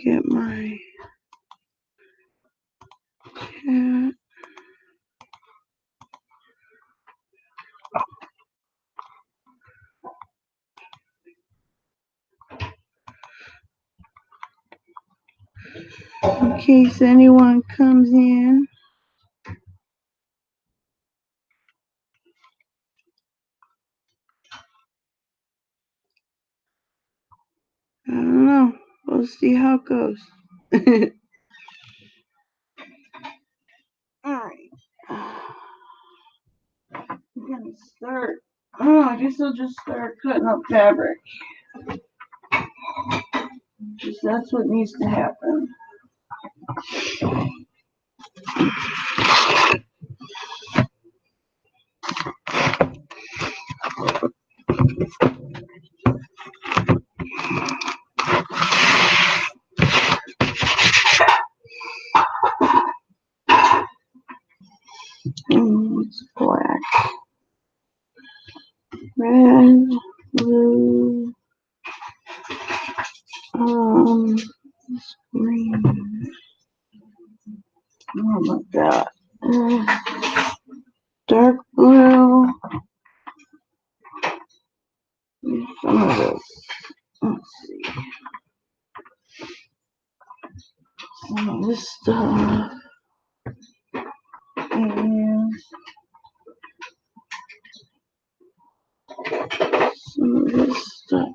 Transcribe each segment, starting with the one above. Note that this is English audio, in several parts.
Get my cat. In case anyone comes in. I don't know. We'll see how it goes. Alright. I'm gonna start. Oh, I guess I'll just start cutting up fabric. Because that's what needs to happen. It's black. Red, blue, green. Oh my god. Dark blue. Some of this. Let's see. Some of this stuff. And some of this stuff.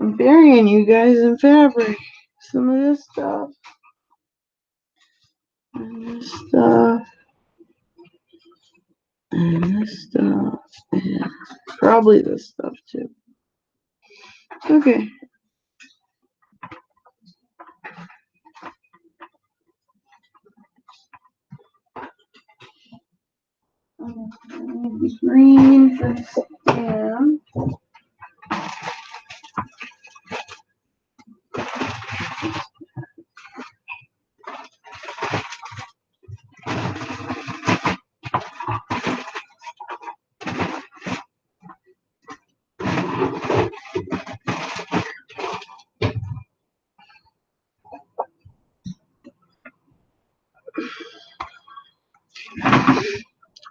I'm burying you guys in fabric. Some of this stuff. And this stuff. And this stuff. And probably this stuff too. Okay. The green for the stem.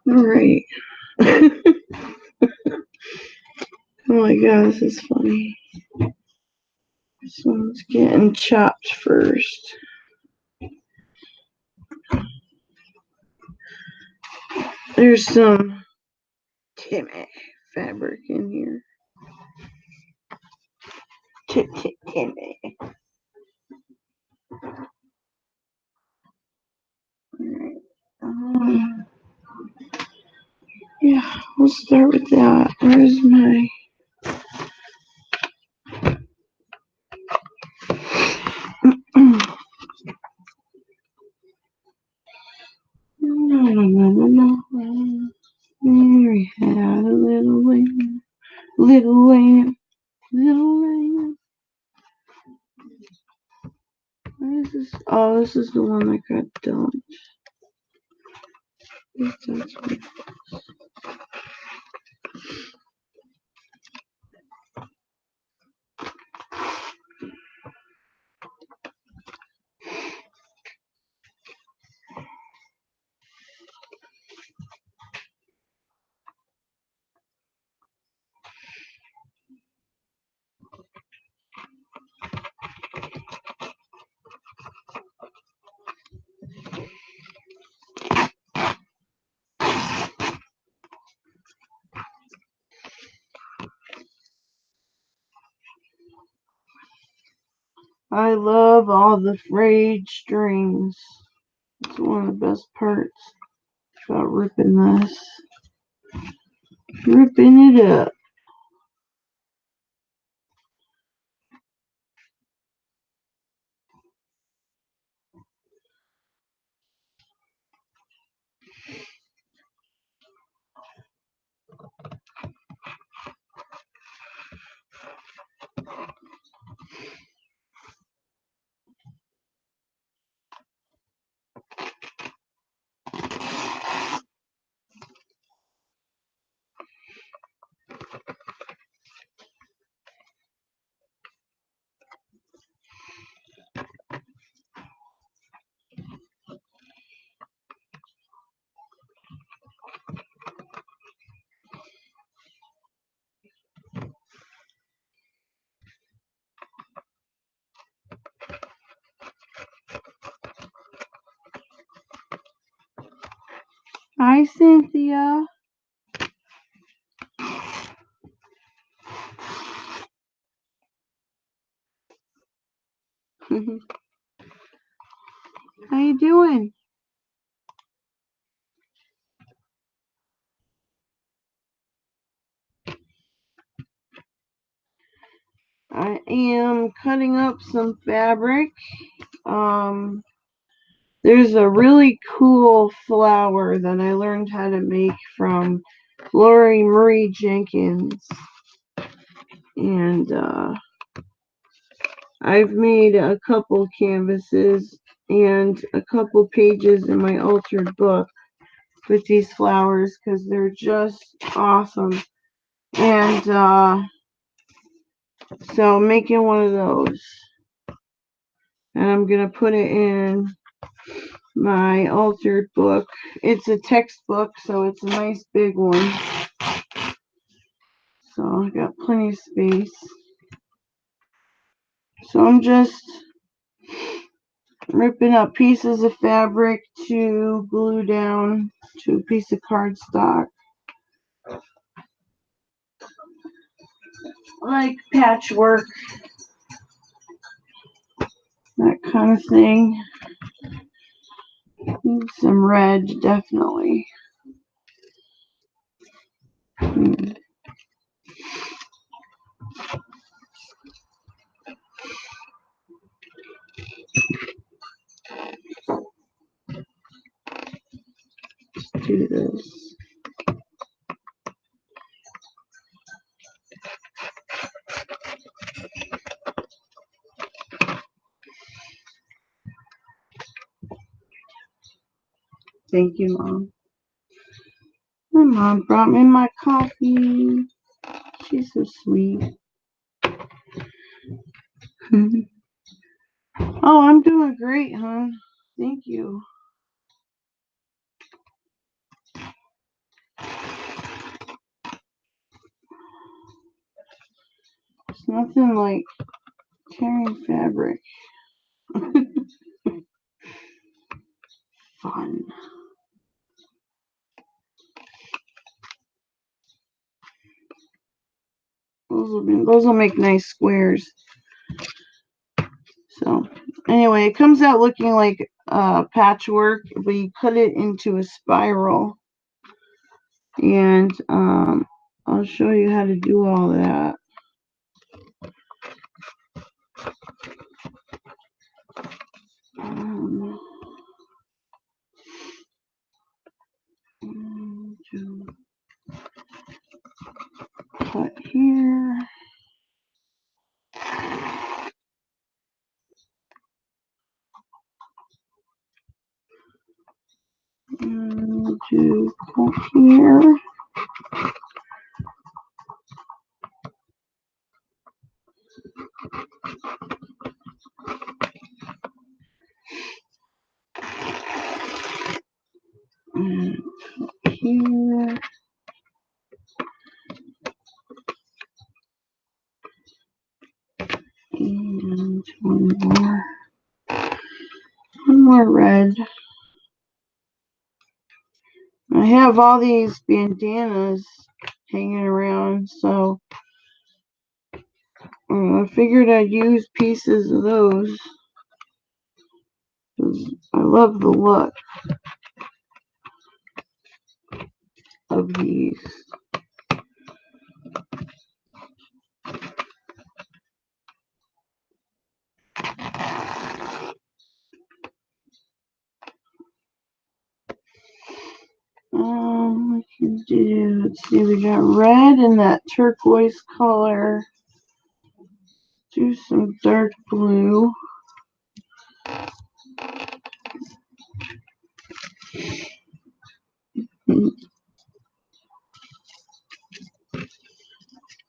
Alright. Oh my god, this is funny. This one's getting chopped first. There's some Timmy fabric in here. Timmy. Alright. Yeah, we'll start with that. Where's my... There we had a little lamb, little lamb, little lamb. What is this? Oh, this is the one that got dumped. I love all the frayed strings. It's one of the best parts about ripping this. Ripping it up. Hi, Cynthia. How you doing? I am cutting up some fabric. There's a really cool flower that I learned how to make from Lori Marie Jenkins. And I've made a couple canvases and a couple pages in my altered book with these flowers because they're just awesome. And so I'm making one of those. And I'm going to put it in my altered book. It's a textbook, so it's a nice big one. So I got plenty of space. So I'm just ripping up pieces of fabric to glue down to a piece of cardstock. Like patchwork, that kind of thing. Need some red, definitely. Let's do this. Thank you, Mom. My mom brought me my coffee. She's so sweet. Oh, I'm doing great, hon. Thank you. It's nothing like tearing fabric. Fun. Those will make nice squares. So anyway, it comes out looking like patchwork, but you cut it into a spiral. And I'll show you how to do all that. To cut here. And to cut here. And here. And one more red. I have all these bandanas hanging around, so I figured I'd use pieces of those. I love the look of these. We can do, let's see, we got red in that turquoise color. Do some dark blue.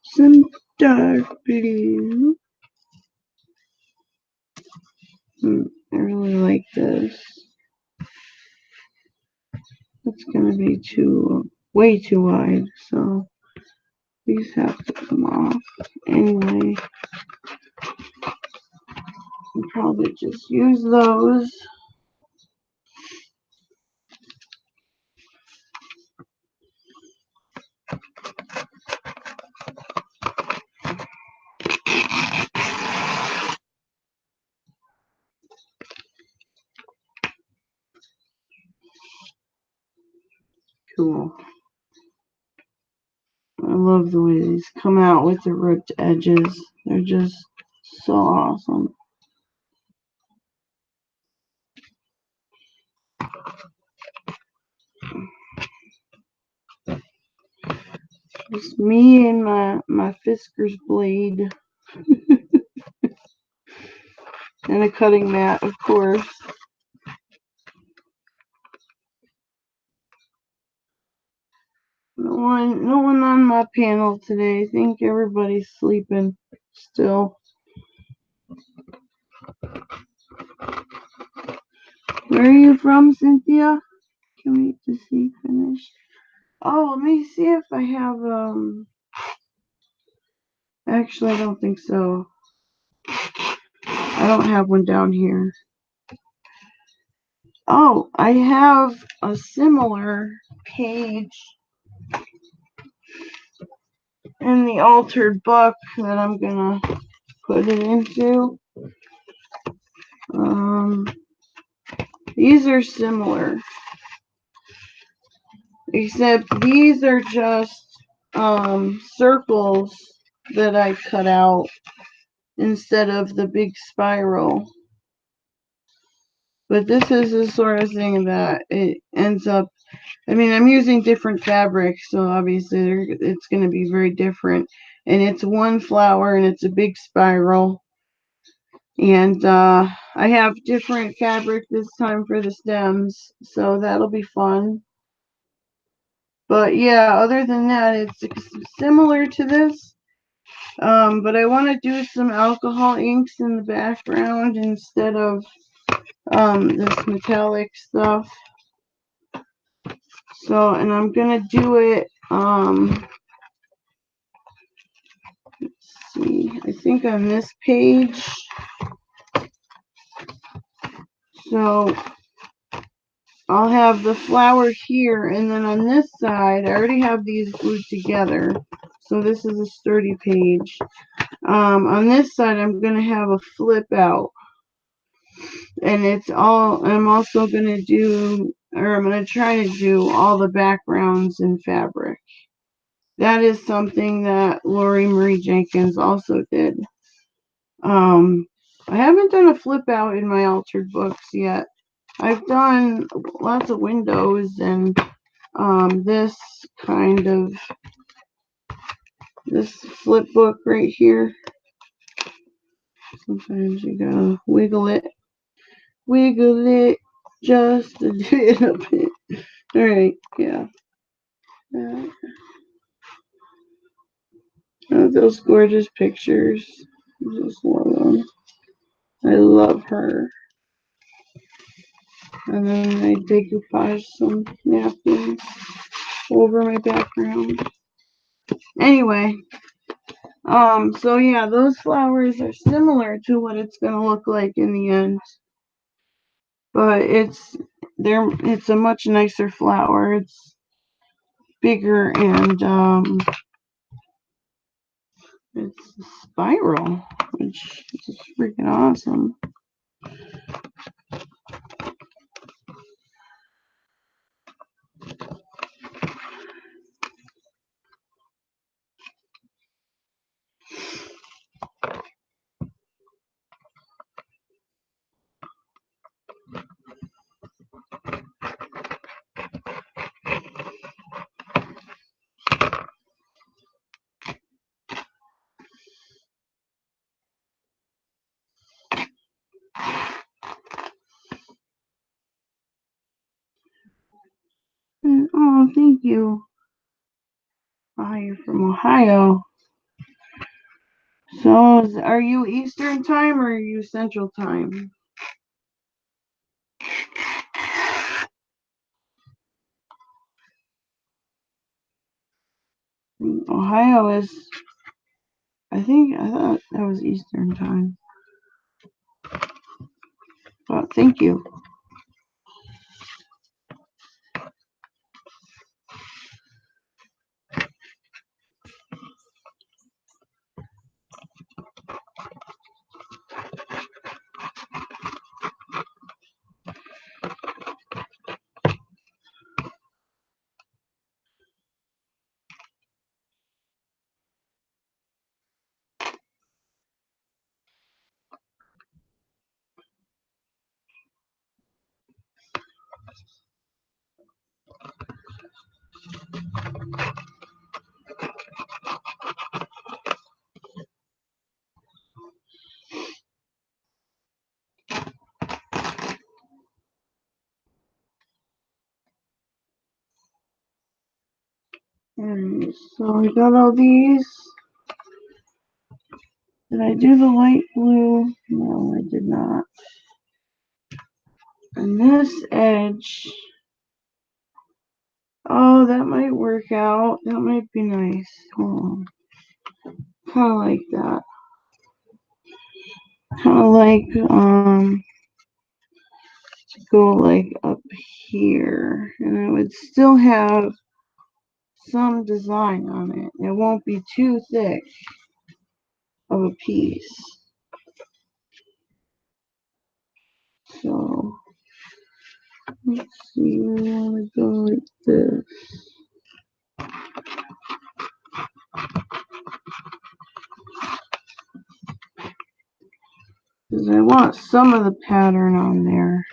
Some dark blue. I really like this. It's gonna be way too wide, so these have to come off. Anyway, I'll probably just use those. cool. I love the way these come out with the ripped edges. They're just so awesome. It's me and my Fisker's blade. And a cutting mat, of course. No one on my panel today. I think everybody's sleeping still. Where are you from, Cynthia? Can we just see finish? Oh, let me see if I have actually I don't think so. I don't have one down here. Oh, I have a similar page in the altered book that I'm gonna put it into. These are similar, except these are just circles that I cut out instead of the big spiral. But this is the sort of thing that it ends up, I mean, I'm using different fabrics, so obviously it's going to be very different. And it's one flower and it's a big spiral. And I have different fabric this time for the stems, so that'll be fun. But yeah, other than that, it's similar to this. But I want to do some alcohol inks in the background instead of this metallic stuff. So, and I'm gonna do it, let's see, I think on this page. So I'll have the flower here, and then on this side, I already have these glued together. So this is a sturdy page. On this side, I'm gonna have a flip out. And it's all, I'm also gonna do, or I'm gonna try to do all the backgrounds in fabric. That is something that Lori Marie Jenkins also did. I haven't done a flip out in my altered books yet. I've done lots of windows and this kind of, this flip book right here. Sometimes you gotta wiggle it just to do it a bit. Alright, yeah. Those gorgeous pictures. I just love them. I love her. And then I decoupage some napkins over my background. Anyway, so yeah, those flowers are similar to what it's gonna look like in the end. But it's a much nicer flower. It's bigger and it's spiral, which is freaking awesome. Oh, thank you. You're from Ohio. So, are you Eastern time or are you Central time? Ohio is, I thought that was Eastern time. But thank you. Alright, so I got all these. Did I do the light blue? No, I did not. And this edge, oh, that might work out. That might be nice. Hold on. Kind of like that. Kind of like, to go like up here. And it would still have some design on it. It won't be too thick of a piece. So, let's see, we want to go like this. Because I want some of the pattern on there.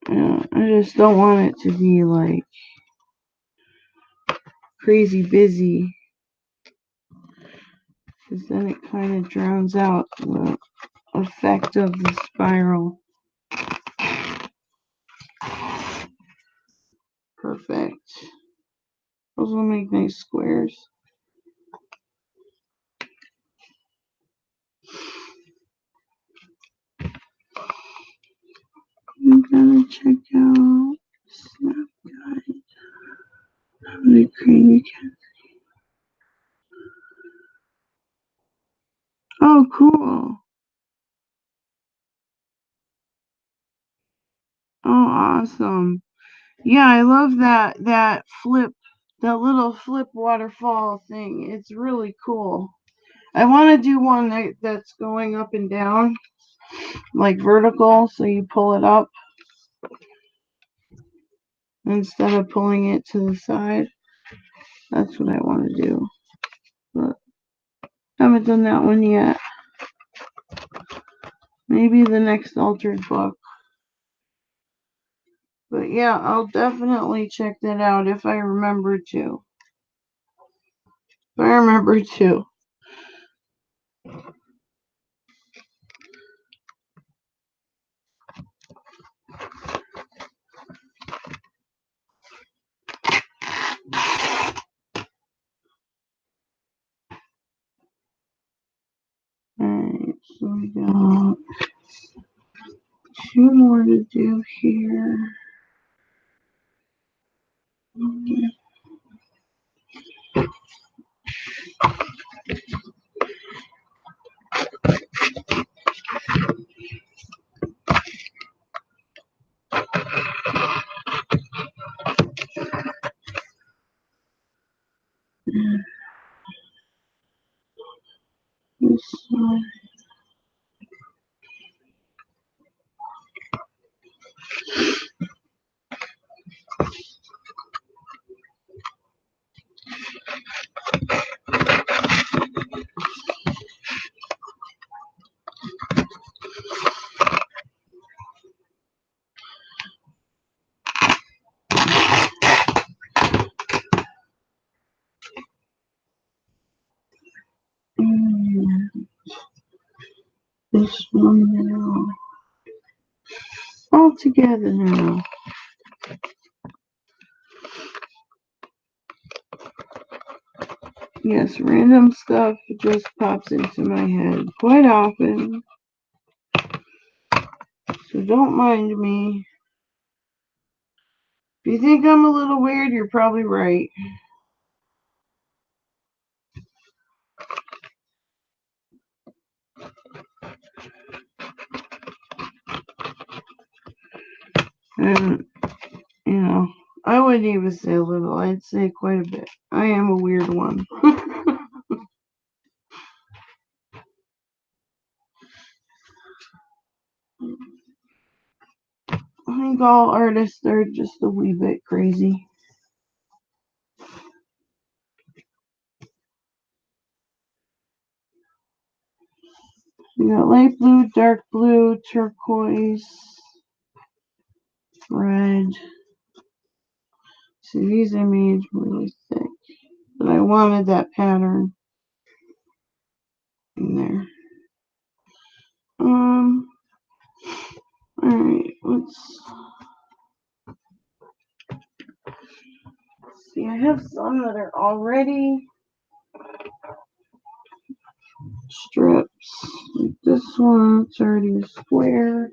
Yeah, I just don't want it to be like crazy busy. Because then it kind of drowns out the effect of the spiral. Perfect. Those will make nice squares. I'm gonna check out Snap Guide. How to create a Oh, cool. Oh, awesome. Yeah, I love that flip, that little flip waterfall thing. It's really cool. I want to do one that's going up and down, like vertical, so you pull it up instead of pulling it to the side. That's what I want to do. But I haven't done that one yet. Maybe the next altered book. But yeah, I'll definitely check that out if I remember to. If I remember to. Alright, so we got two more to do here. This one. And this one now. All together now. Yes, random stuff just pops into my head quite often. So don't mind me. If you think I'm a little weird, you're probably right. And, I wouldn't even say a little. I'd say quite a bit. I am a weird one. I think all artists are just a wee bit crazy. You got light blue, dark blue, turquoise, red. See, these I made really thick, but I wanted that pattern in there. Alright, let's See, I have some that are already strips. Like this one, it's already a square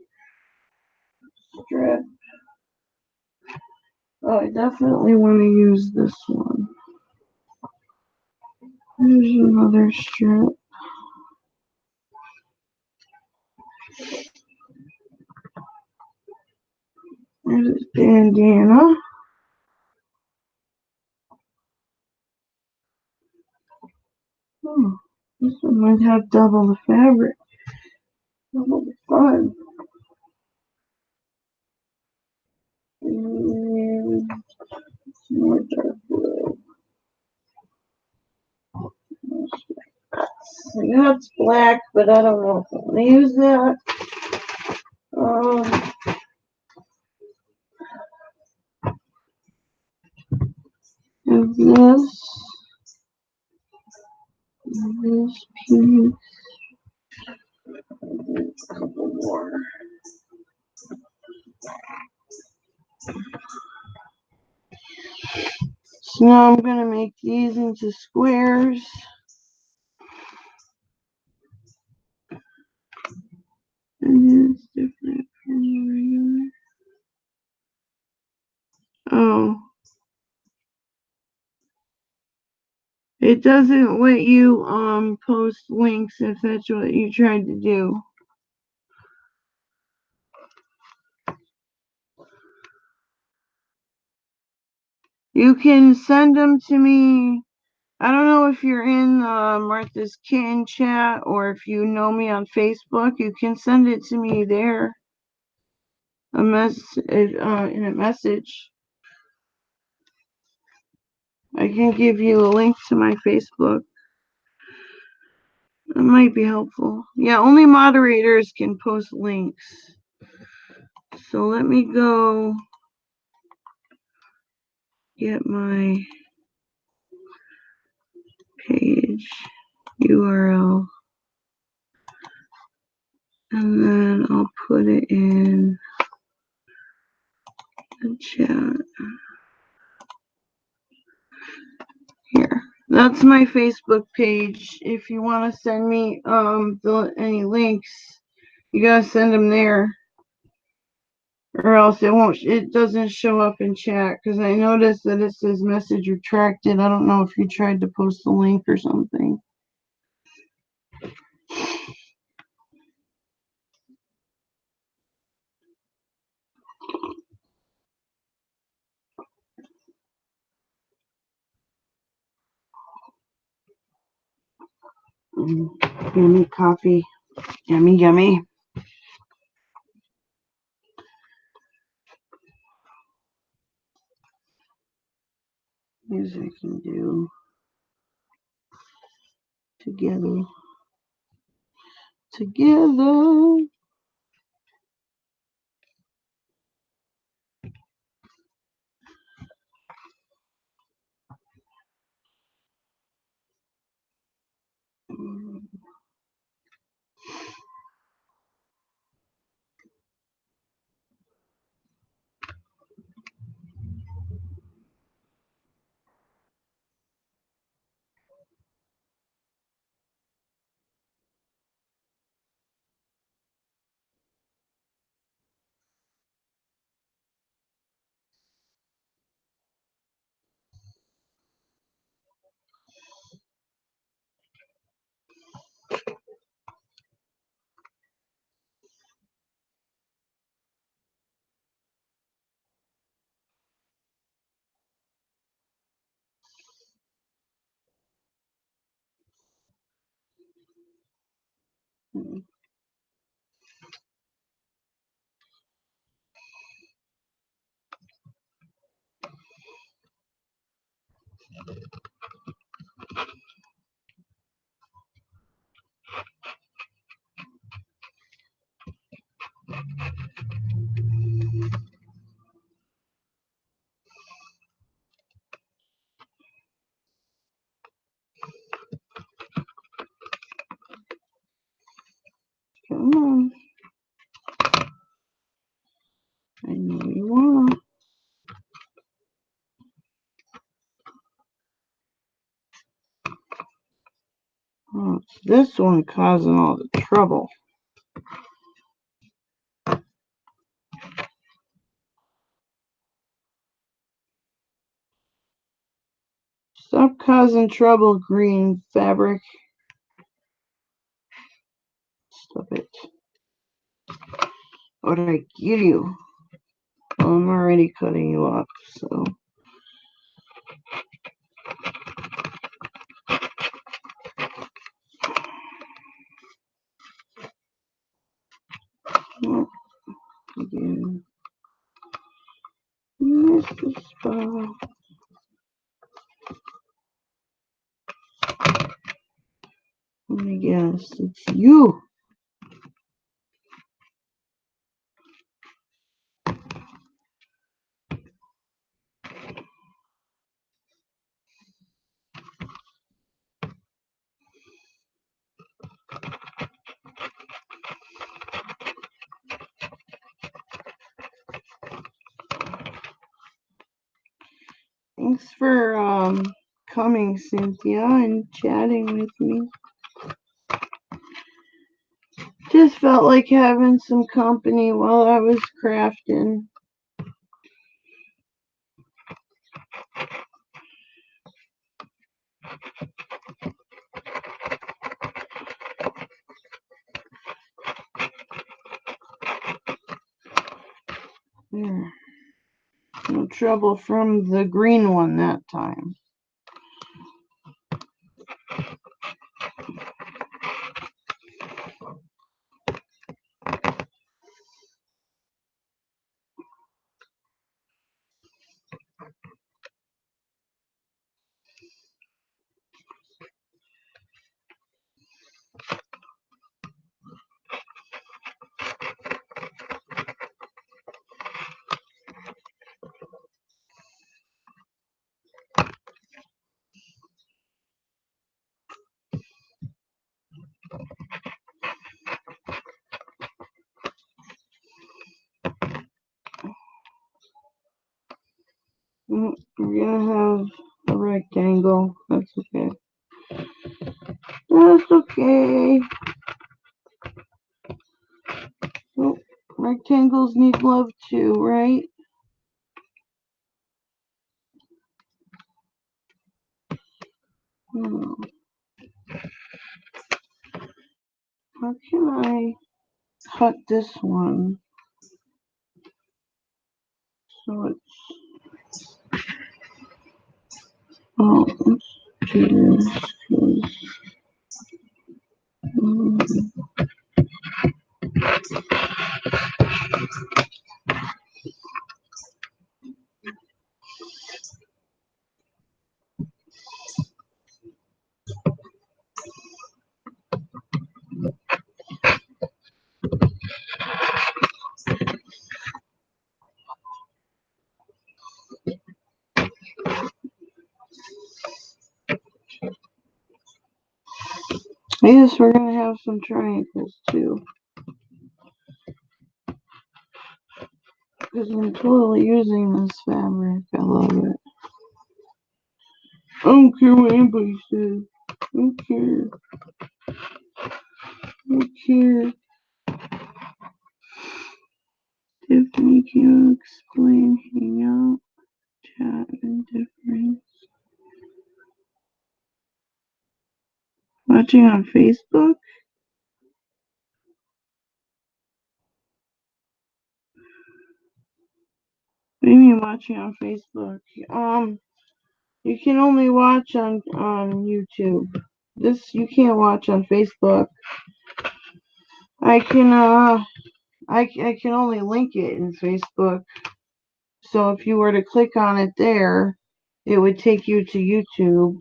strip. Oh, I definitely want to use this one. There's another strip. There's a bandana. Oh, this one might have double the fabric. Double the fun. And more dark blue. That's black, but I don't know if I want to use that. And this piece, a couple more. So now I'm going to make these into squares. And it's different from the regular. Oh. It doesn't let you post links if that's what you tried to do. You can send them to me. I don't know if you're in Martha's Kitten chat or if you know me on Facebook. You can send it to me there. In a message. I can give you a link to my Facebook. It might be helpful. Yeah, only moderators can post links. So let me go get my page URL. And then I'll put it in the chat. Here. That's my Facebook page. If you want to send me any links, you gotta send them there. Or else it doesn't show up in chat, because I noticed that it says message retracted. I don't know if you tried to post the link or something. Yummy coffee. Yummy, yummy. Music can do together. Together. Come on. I know you wanna. this one causing all the trouble. Stop causing trouble, green fabric. Stop it. What did I give you? Well, I'm already cutting you up, so. Oh, again. Missed the spot. Let me guess, it's you. Thanks for coming, Cynthia, and chatting with me. Just felt like having some company while I was crafting. There. No trouble from the green one that time. We're gonna have a rectangle. That's okay. That's okay. Well, rectangles need love too, right? How can I cut this one so it's let's do this. Yes, we're gonna have some triangles too. Because I'm totally using this fabric. I love it. I don't care what anybody says. I don't care. I don't care. Tiffany, can you explain Hangout, chat, and difference? Watching on Facebook? What do you mean watching on Facebook? You can only watch on YouTube. This you can't watch on Facebook. I can I can only link it in Facebook. So if you were to click on it there, it would take you to YouTube.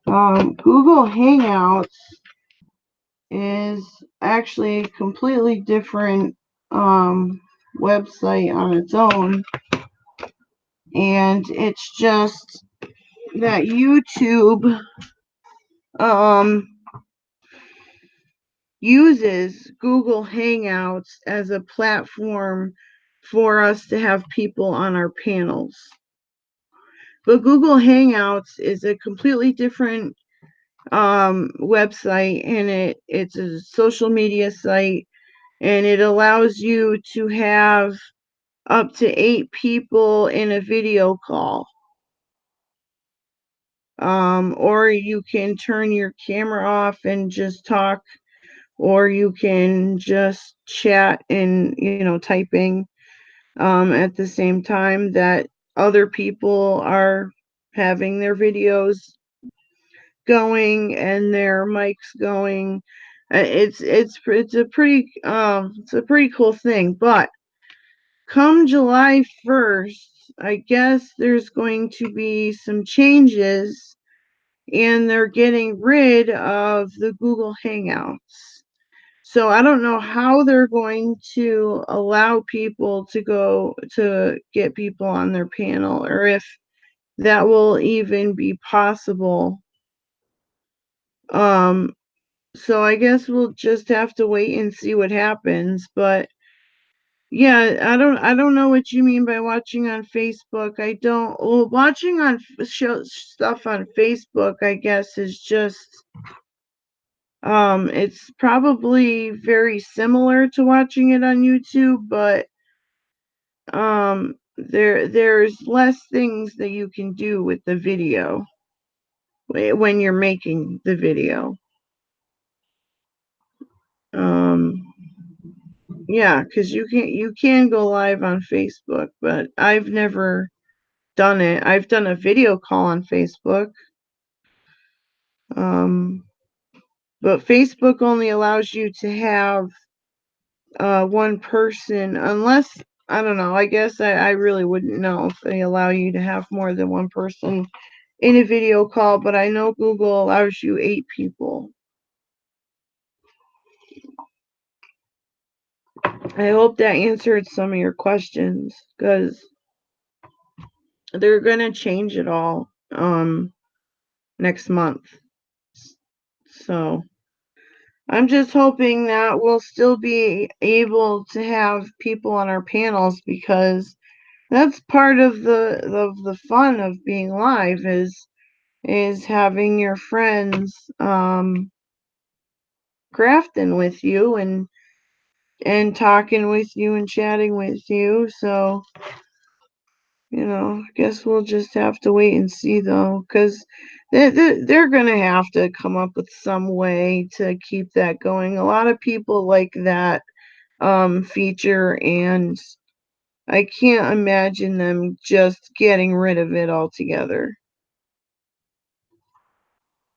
Google Hangouts is actually a completely different website on its own, and it's just that YouTube uses Google Hangouts as a platform for us to have people on our panels. But Google Hangouts is a completely different website, and it's a social media site, and it allows you to have up to 8 people in a video call. Or you can turn your camera off and just talk, or you can just chat and, typing at the same time that other people are having their videos going and their mics going. It's a pretty cool thing. But come July 1st, I guess there's going to be some changes, and they're getting rid of the Google Hangouts. So I don't know how they're going to allow people to get people on their panel, or if that will even be possible. So I guess we'll just have to wait and see what happens. But yeah, I don't know what you mean by watching on Facebook. I don't. Well, watching on stuff on Facebook, I guess, is just it's probably very similar to watching it on YouTube, but there's less things that you can do with the video when you're making the video. Um yeah, because you can go live on Facebook, but I've never done it. I've done a video call on Facebook. Um but Facebook only allows you to have one person, unless, I don't know, I guess I really wouldn't know if they allow you to have more than one person in a video call, but I know Google allows you 8 people. I hope that answered some of your questions, because they're gonna change it all next month. So I'm just hoping that we'll still be able to have people on our panels, because that's part of the fun of being live, is having your friends crafting with you, and talking with you and chatting with you. So, I guess we'll just have to wait and see, though, because they're gonna have to come up with some way to keep that going. A lot of people like that feature, and I can't imagine them just getting rid of it altogether.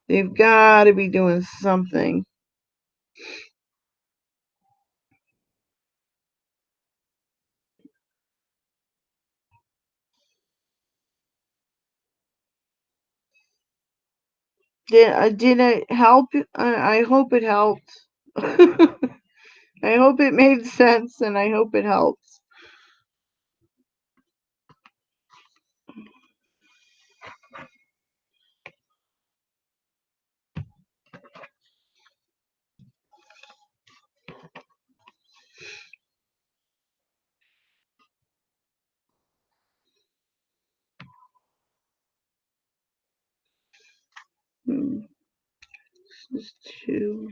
They've got to be doing something. Did it help? I hope it helped. I hope it made sense, and I hope it helps. Just to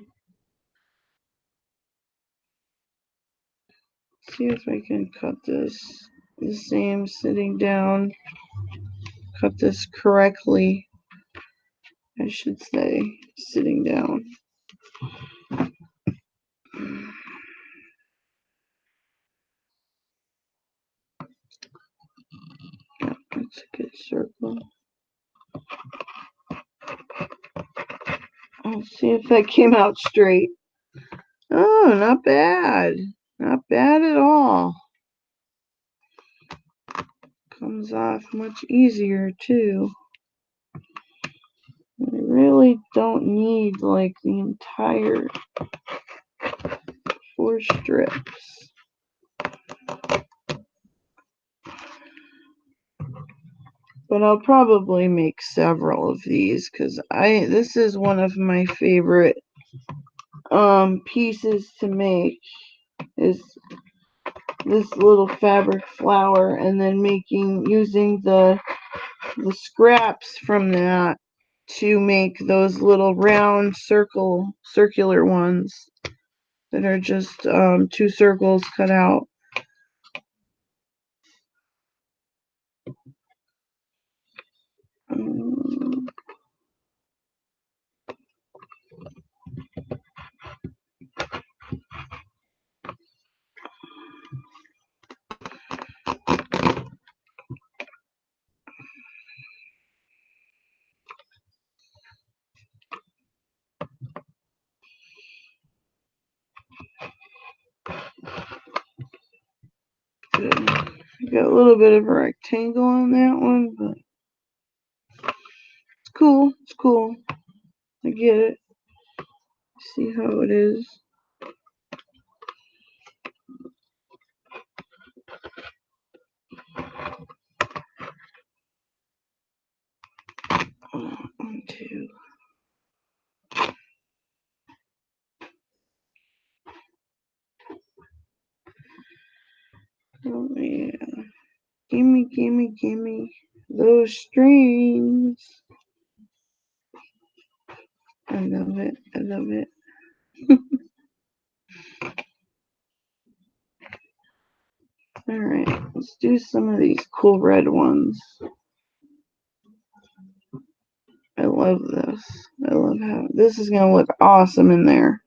see if I can cut this the same sitting down. Cut this correctly, I should say, sitting down. Yeah, that's a good circle. Let's see if that came out straight. Oh, not bad. Not bad at all. Comes off much easier, too. I really don't need, like, the entire 4 strips. But I'll probably make several of these, because this is one of my favorite pieces to make, is this little fabric flower, and then using the scraps from that to make those little round circular ones that are just 2 circles cut out. Got a little bit of a rectangle on that one, but it's cool. It's cool. I get it. See how it is. One, two. Oh yeah. Gimme, gimme, gimme those strings. I love it. I love it. Alright, let's do some of these cool red ones. I love this. I love how this is going to look awesome in there.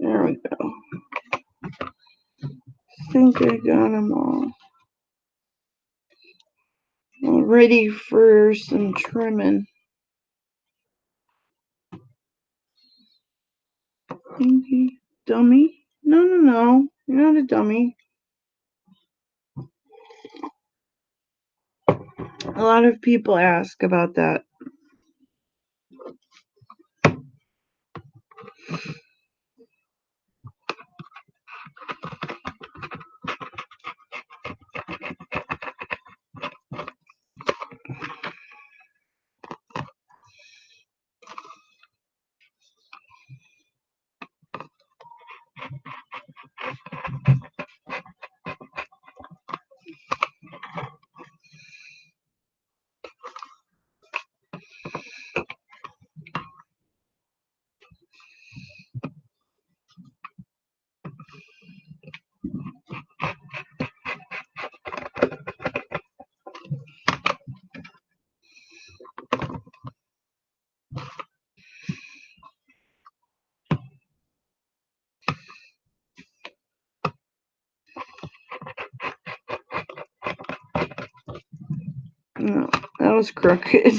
There we go. I think I got them all ready for some trimming. Pinky dummy? No, no, no. You're not a dummy. A lot of people ask about that. No, that was crooked.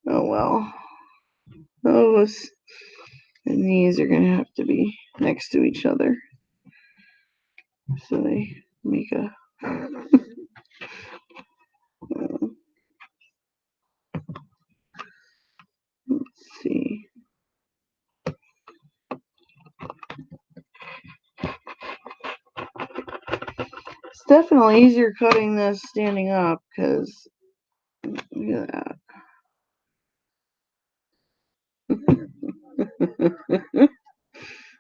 Oh well. Those and these are going to have to be next to each other. So they make a... Let's see. It's definitely easier cutting this standing up because look at that.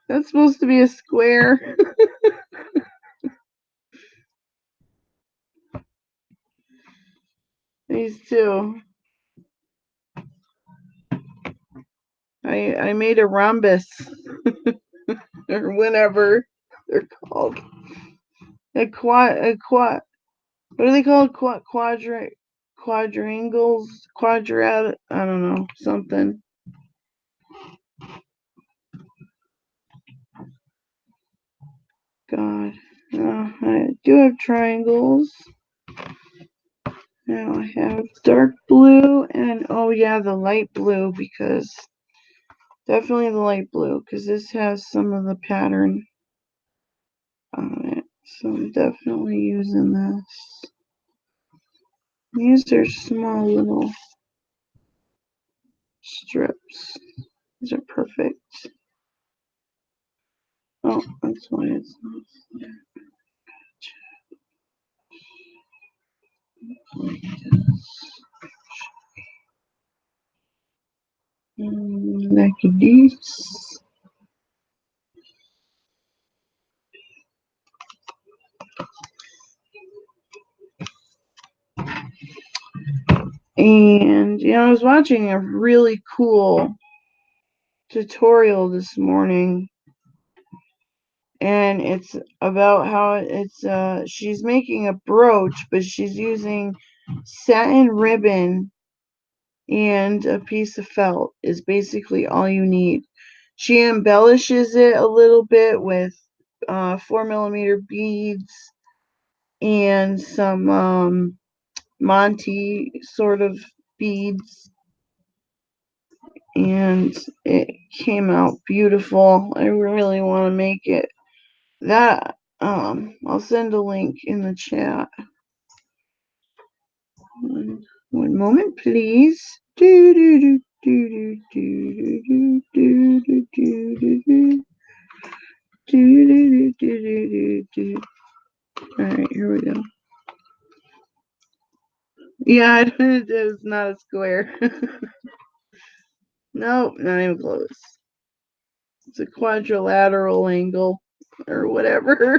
That's supposed to be a square. These two. I made a rhombus or whatever they're called. A quad. What are they called? Quadrangles. I don't know, something. God. I do have triangles. Now I have dark blue and, oh yeah, the light blue, because definitely the light blue, because this has some of the pattern on it. So I'm definitely using this. These are small little strips. These are perfect. Oh, that's why it's not there. Like this. And I was watching a really cool tutorial this morning, and it's about how she's making a brooch, but she's using satin ribbon and a piece of felt is basically all you need. She embellishes it a little bit with 4mm beads and some Monty sort of beads, and it came out beautiful. I really want to make it. I'll send a link in the chat. One moment, please. Do do do do do do do do do do do do do do do. All right, here we go. Yeah, it is not a square. Nope, not even close. It's a quadrilateral angle or whatever.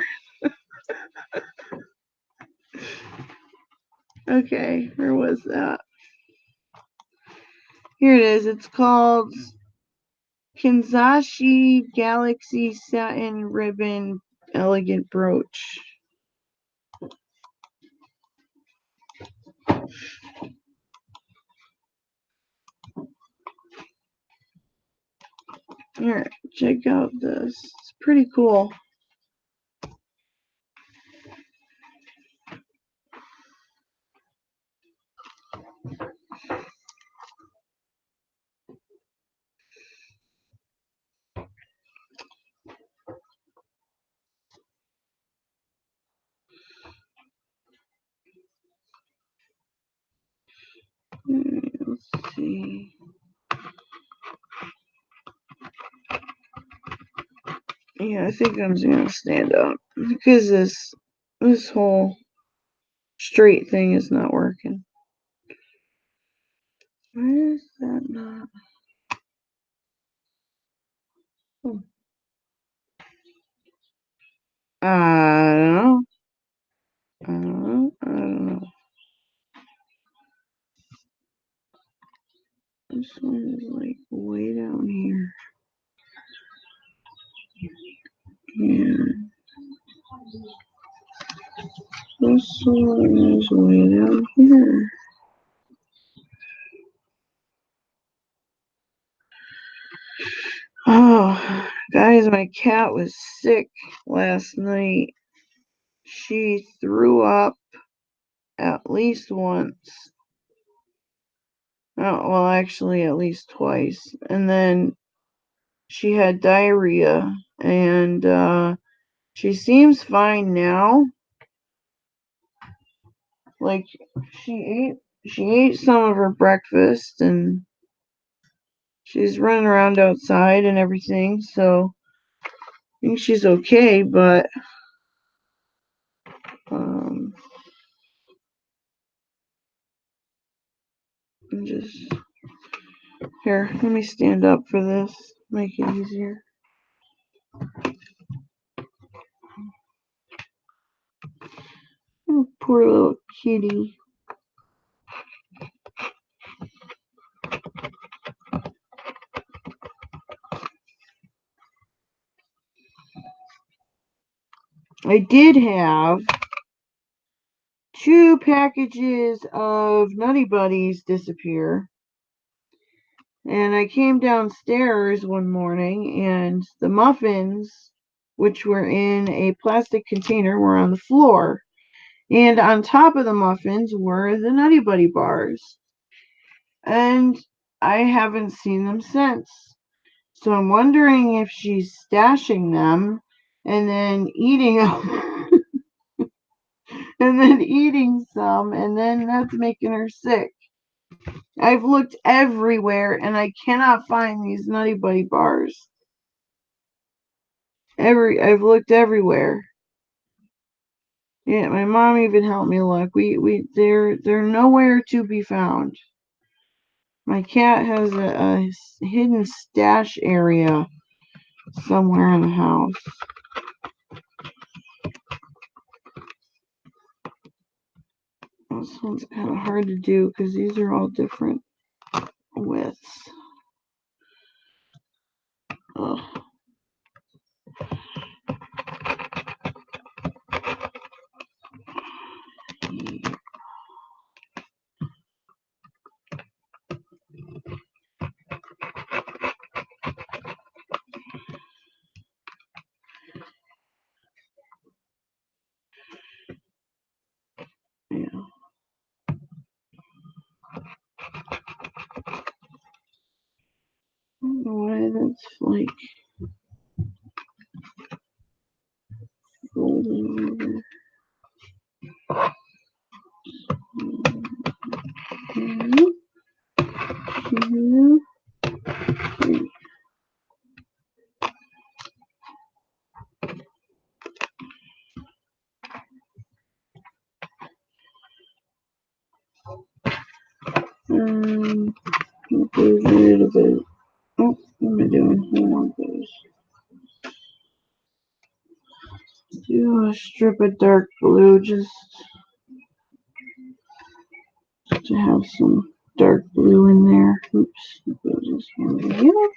Okay, where was that? Here it is. It's called Kinzashi Galaxy Satin Ribbon Elegant Brooch. Here, check out this. It's pretty cool. Let's see. Yeah, I think I'm just gonna stand up because this whole straight thing is not working. Why is that not? Oh. I don't know. I don't know. This one is like way down here. Yeah. This one is way down here. Oh, guys, my cat was sick last night. She threw up at least once. Oh, well, actually, at least twice. And then she had diarrhea, and she seems fine now. Like, she ate some of her breakfast, and she's running around outside and everything, so I think she's okay, but just here, let me stand up for this, make it easier. Oh, poor little kitty. I did have 2 packages of Nutty Buddies disappear. And I came downstairs one morning and the muffins which were in a plastic container, were on the floor. And on top of the muffins were the Nutty Buddy bars. And I haven't seen them since. So I'm wondering if she's stashing them and then eating them and then eating some, and then that's making her sick. I've looked everywhere and I cannot find these Nutty Buddy bars. I've looked everywhere. Yeah, my mom even helped me look. They're nowhere to be found. My cat has a hidden stash area somewhere in the house. This one's kind of hard to do because these are all different widths. Ugh. Yeah. I don't know why that's like folding over. Two, two, three. There's a little bit. Oh, what am I doing? I want those. Do a strip of dark blue just to have some dark blue in there. Oops, this one here.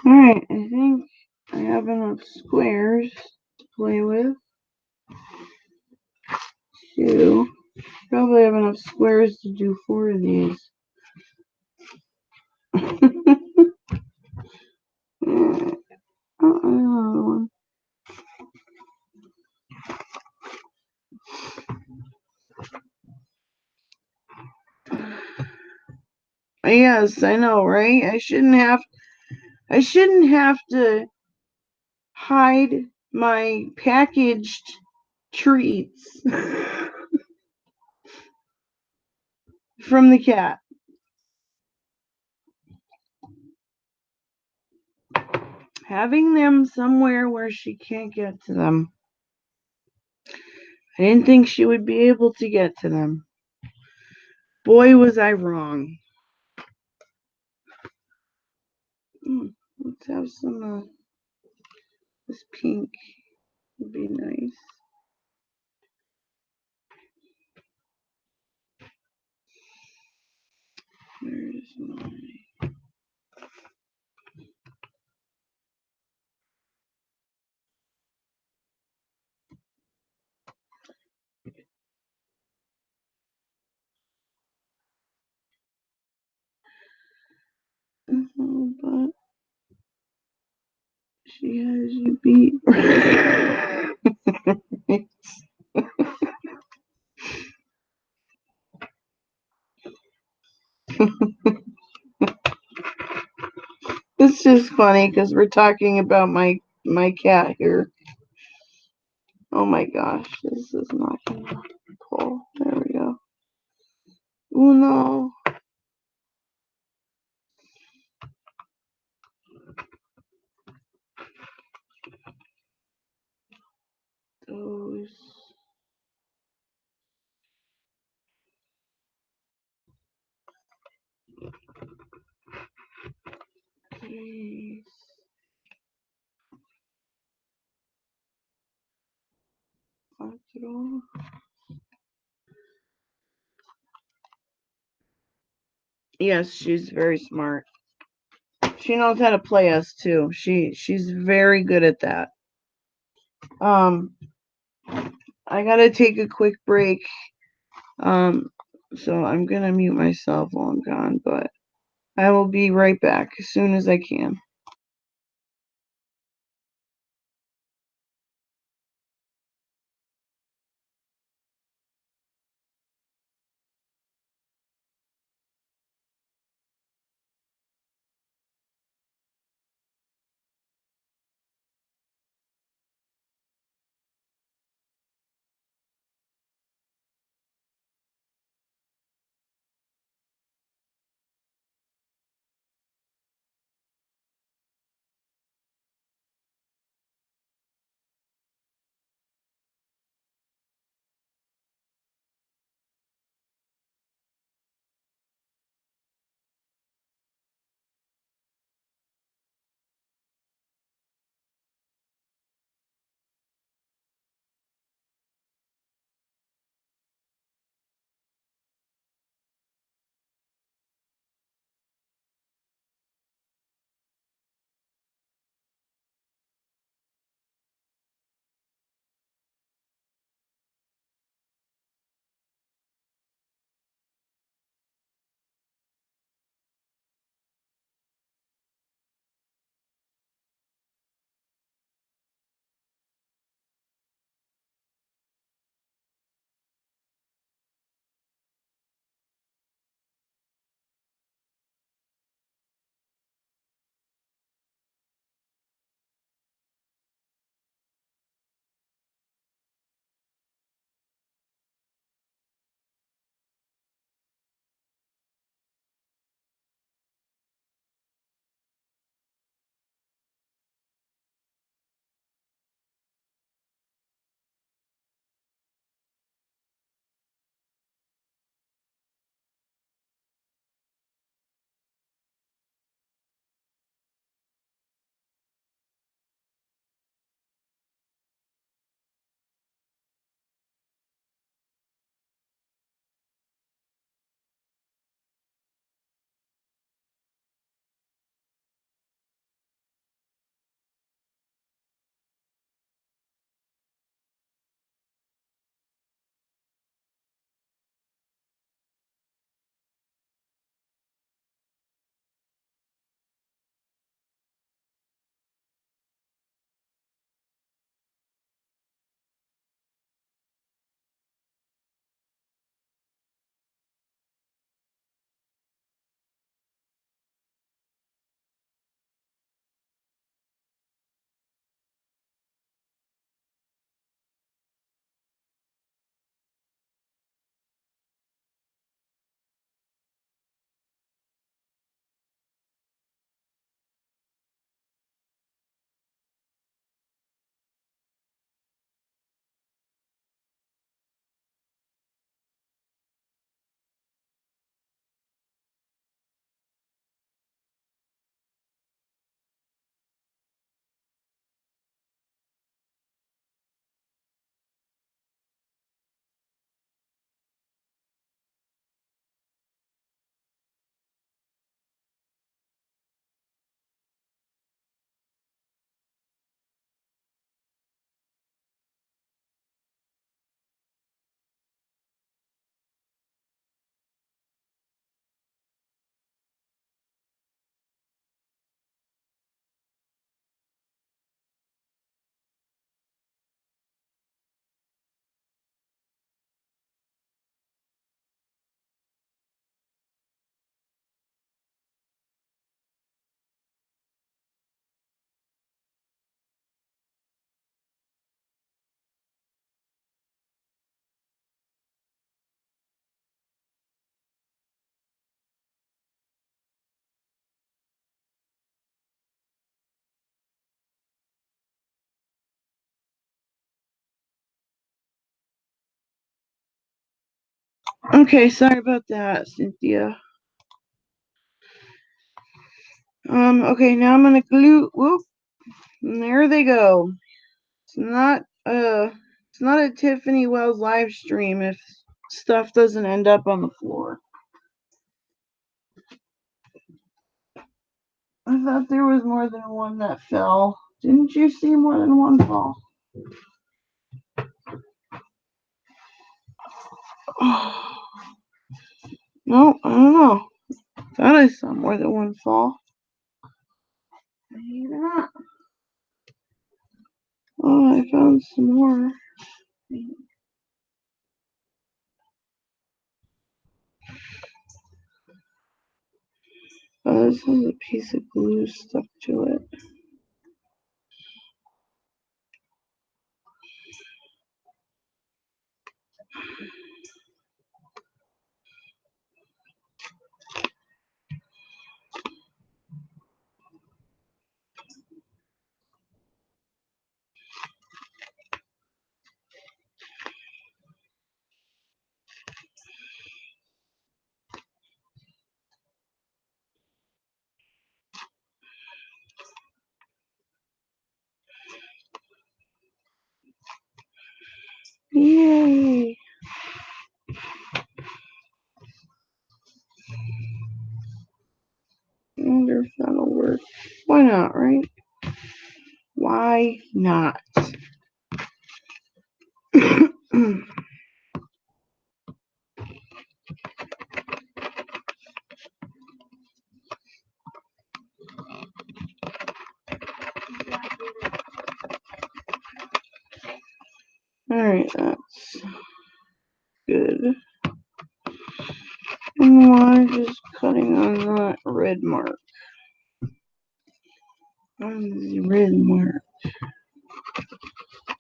Alright, I think I have enough squares to play with. Two. Probably have enough squares to do 4 of these. Another one. Yes, I know, right? I shouldn't have to hide my packaged treats from the cat. Having them somewhere where she can't get to them. I didn't think she would be able to get to them. Boy, was I wrong. Let's have some this pink would be nice. There's my but she has you beat. It's just funny because we're talking about my my cat here. Oh my gosh, this is not gonna pull. There we go. Oh no. Those. Okay. Yes, she's very smart. She knows how to play us too. She's very good at that. Um, I gotta take a quick break. So I'm gonna mute myself while I'm gone, but I will be right back as soon as I can. Okay, sorry about that, Cynthia. Okay, now I'm gonna glue. Whoop, and there they go. It's not it's not a Tiffany Wells live stream if stuff doesn't end up on the floor. I thought there was more than one that fell. Didn't you see more than one fall? No, I don't know. Thought I saw more than one fall. Maybe not. Oh, I found some more. Oh, this has a piece of glue stuck to it. Yay! I wonder if that'll work. Why not, right? Why not? Alright, that's good. And I'm just cutting on that red mark. On the red mark.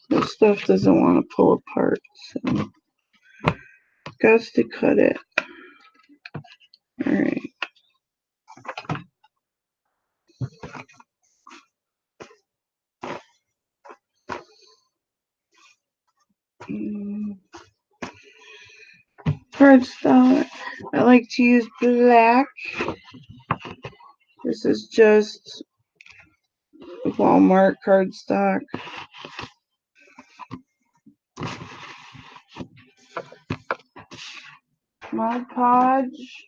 This stuff doesn't want to pull apart, so got to cut it. Alright. Cardstock. I like to use black. This is just Walmart cardstock. Mod Podge,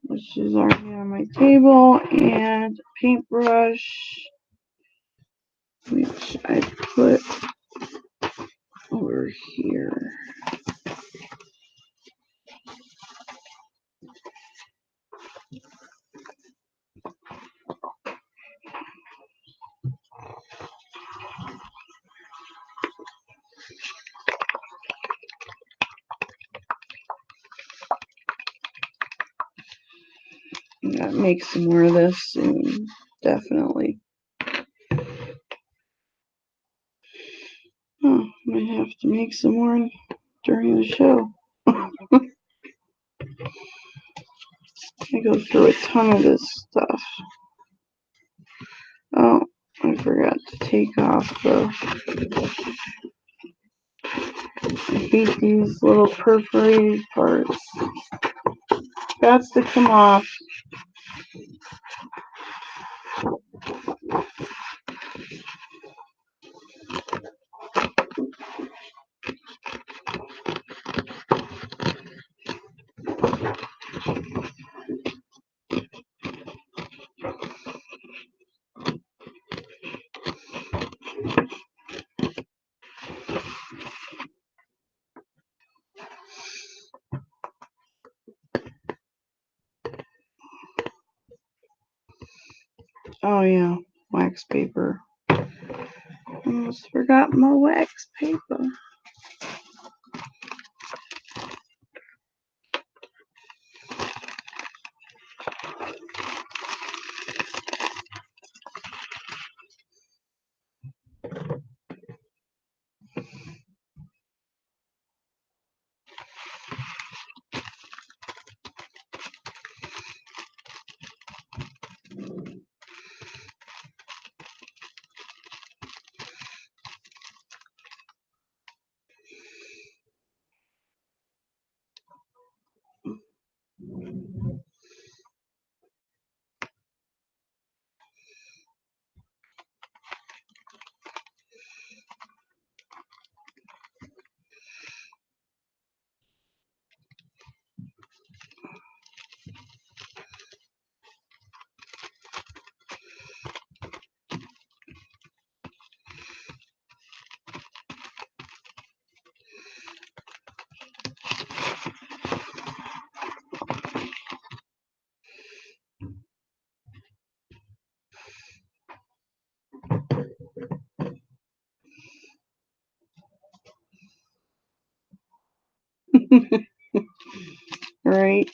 which is already on my table, and paintbrush, which I put over here. I'm gonna make some more of this soon, definitely. Oh, might have to make some more during the show. I go through a ton of this stuff. Oh, I forgot to take off the. I hate these little perforated parts. Got to come off. Oh yeah, wax paper. Almost forgot my wax paper. Right?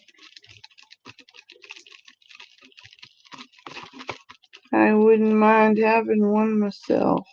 I wouldn't mind having one myself.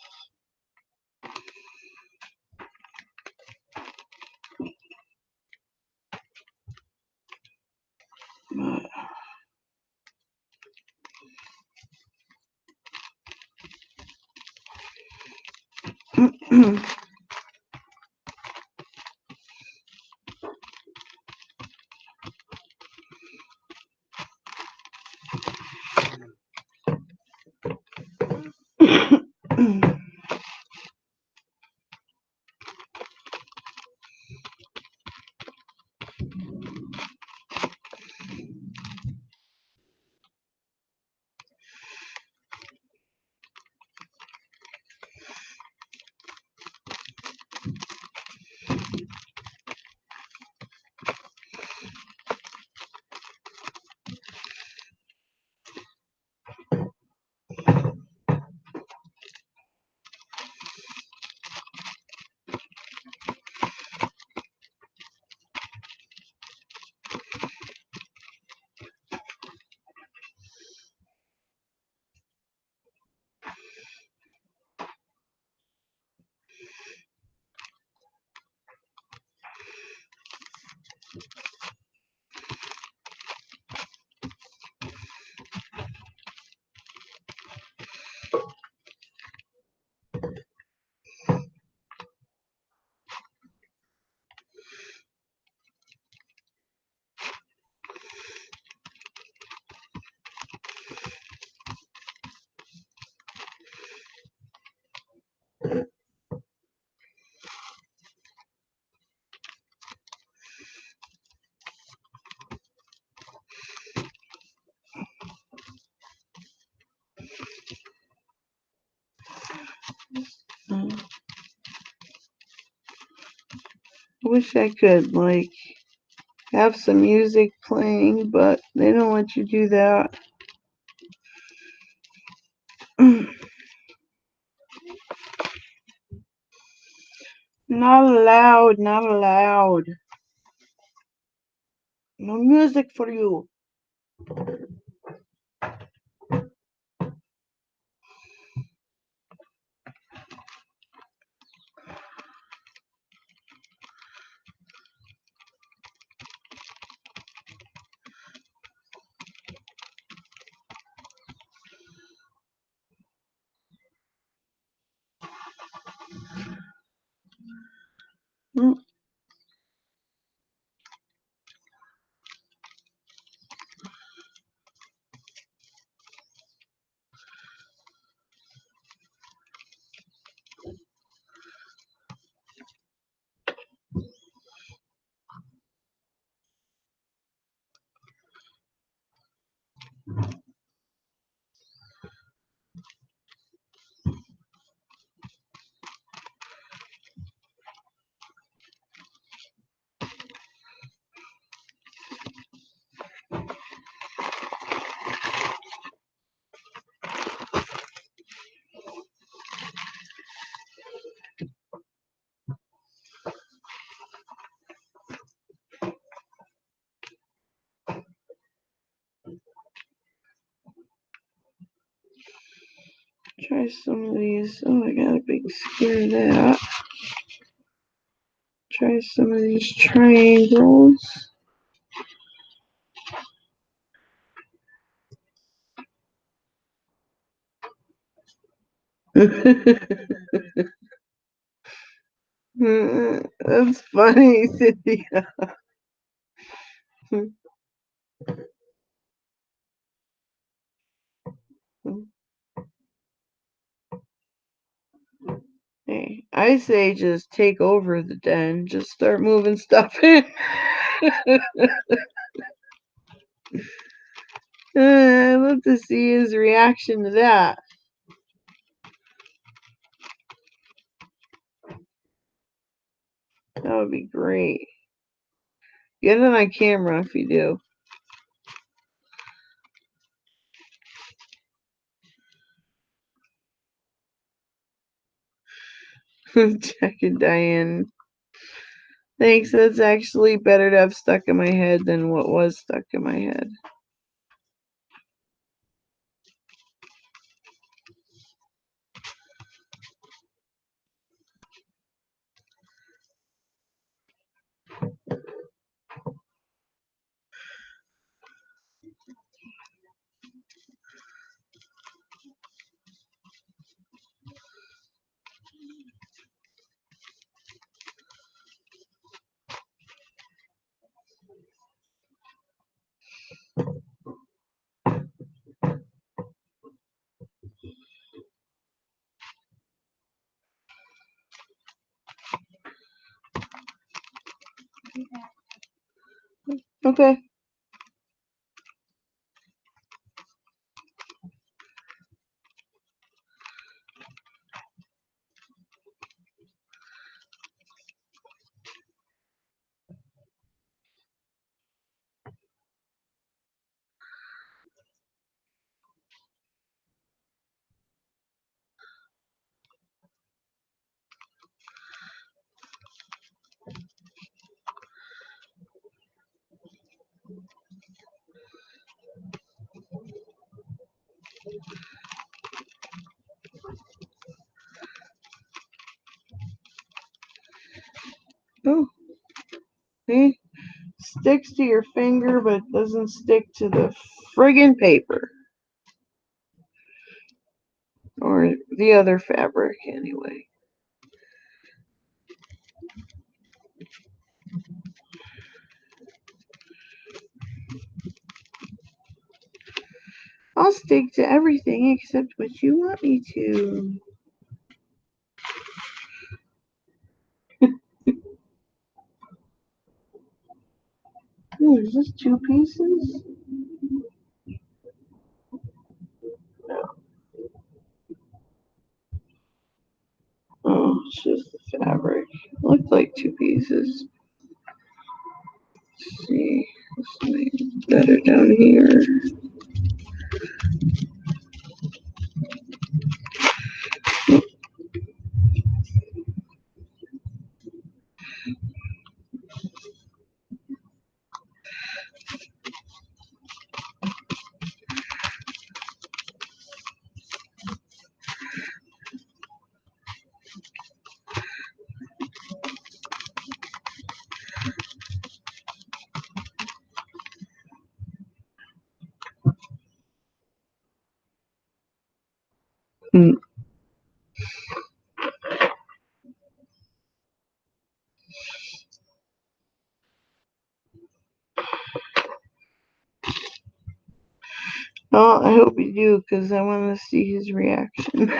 I wish I could, like, have some music playing, but they don't let you do that. Not allowed, not allowed. No music for you. Mm. Try some of these. Oh, I got a big square of that. Try some of these triangles. That's funny, Cynthia. Hey, I say just take over the den. Just start moving stuff in. I'd love to see his reaction to that. That would be great. Get it on camera if you do. Checking Diane. Thanks, that's actually better to have stuck in my head than what was stuck in my head. Okay. Oh, see? Sticks to your finger, but doesn't stick to the friggin' paper. Or the other fabric, anyway. I'll stick to everything except what you want me to. Oh, is this 2 pieces? No. Oh, it's just the fabric. Looks like 2 pieces. Let's see. This might be better down here. Hmm. Oh, I hope you do, because I want to see his reaction.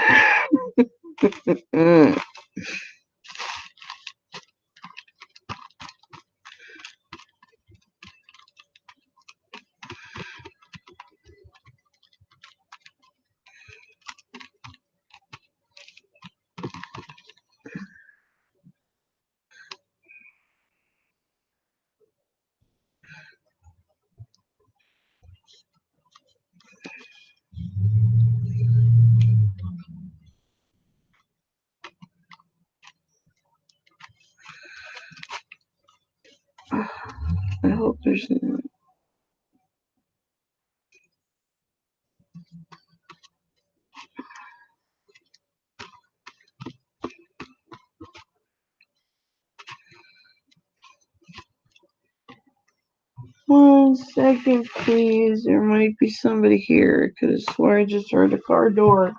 I hope there's not. One second, please. There might be somebody here. I could have swore I just heard a car door.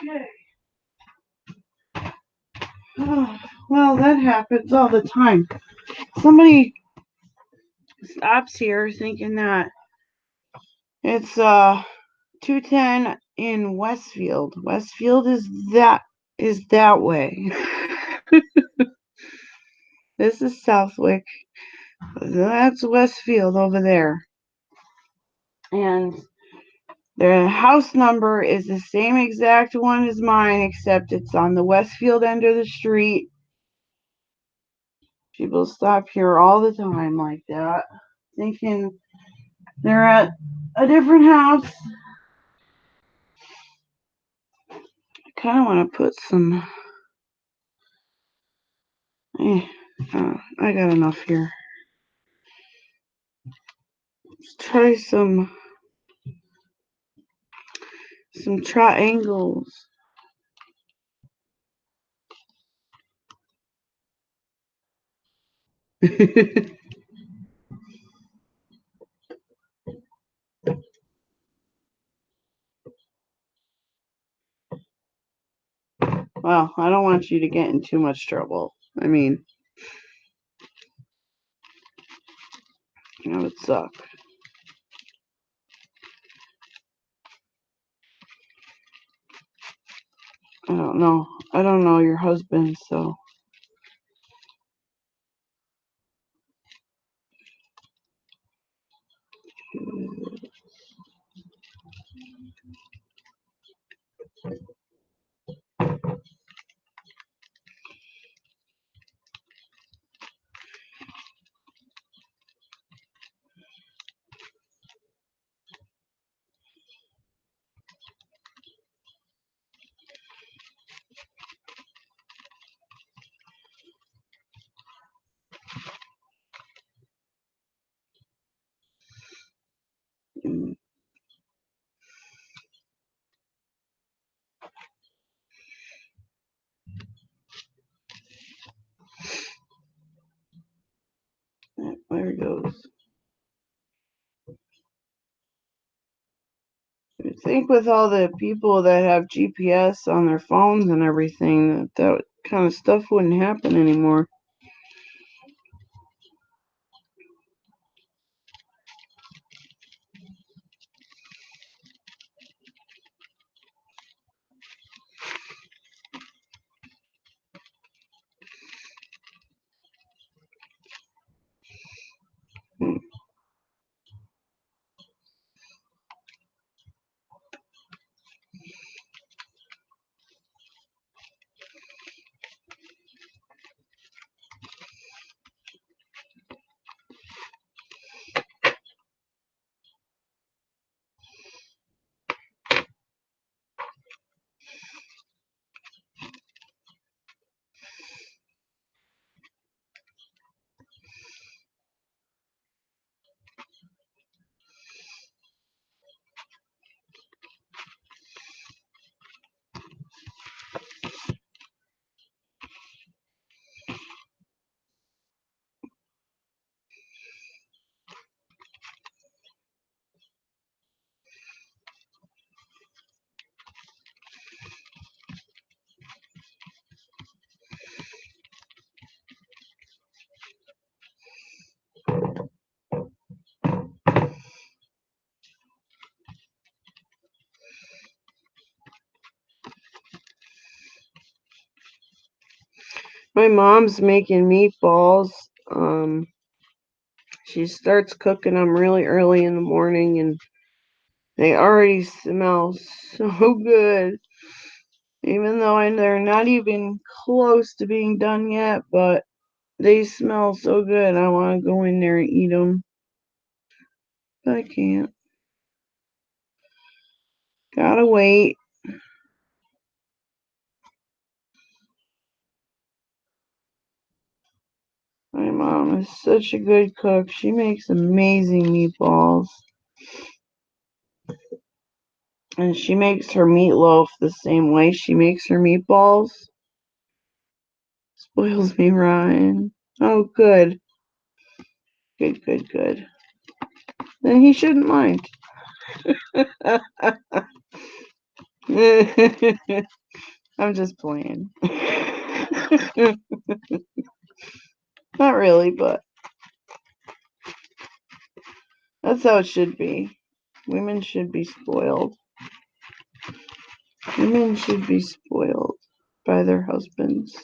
Okay. Well, that happens all the time. Somebody stops here thinking that it's 210 in Westfield. Westfield is that way. This is Southwick. That's Westfield over there. And their house number is the same exact one as mine, except it's on the Westfield end of the street. People stop here all the time like that, thinking they're at a different house. I kind of want to put some... I got enough here. Let's try some triangles. Well, I don't want you to get in too much trouble. I mean, it would suck. I don't know. I don't know your husband, so. There it goes. I think with all the people that have GPS on their phones and everything, that kind of stuff wouldn't happen anymore. My mom's making meatballs. She starts cooking them really early in the morning, and they already smell so good. Even though they're not even close to being done yet, but they smell so good. I want to go in there and eat them, but I can't. Gotta wait. My mom is such a good cook. She makes amazing meatballs. And she makes her meatloaf the same way she makes her meatballs. Spoils me, Ryan. Oh, good. Good, good, good. Then he shouldn't mind. I'm just playing. Not really, but that's how it should be. Women should be spoiled. Women should be spoiled by their husbands.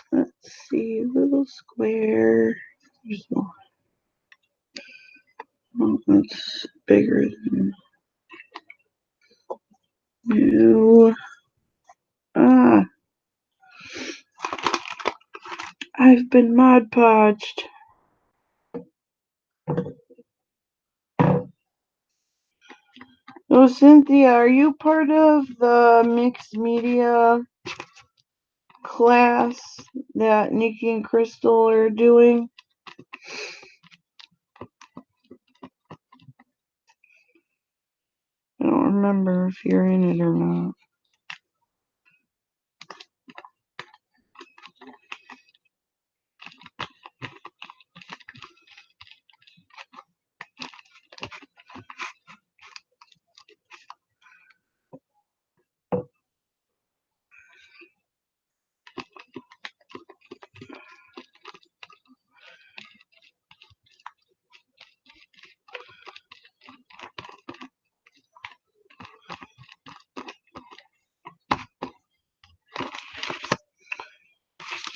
Let's see, little square. There's one. Oh, it's bigger than you. Ah, I've been Mod Podged. Oh, Cynthia, are you part of the mixed media class that Nikki and Crystal are doing? I don't remember if you're in it or not.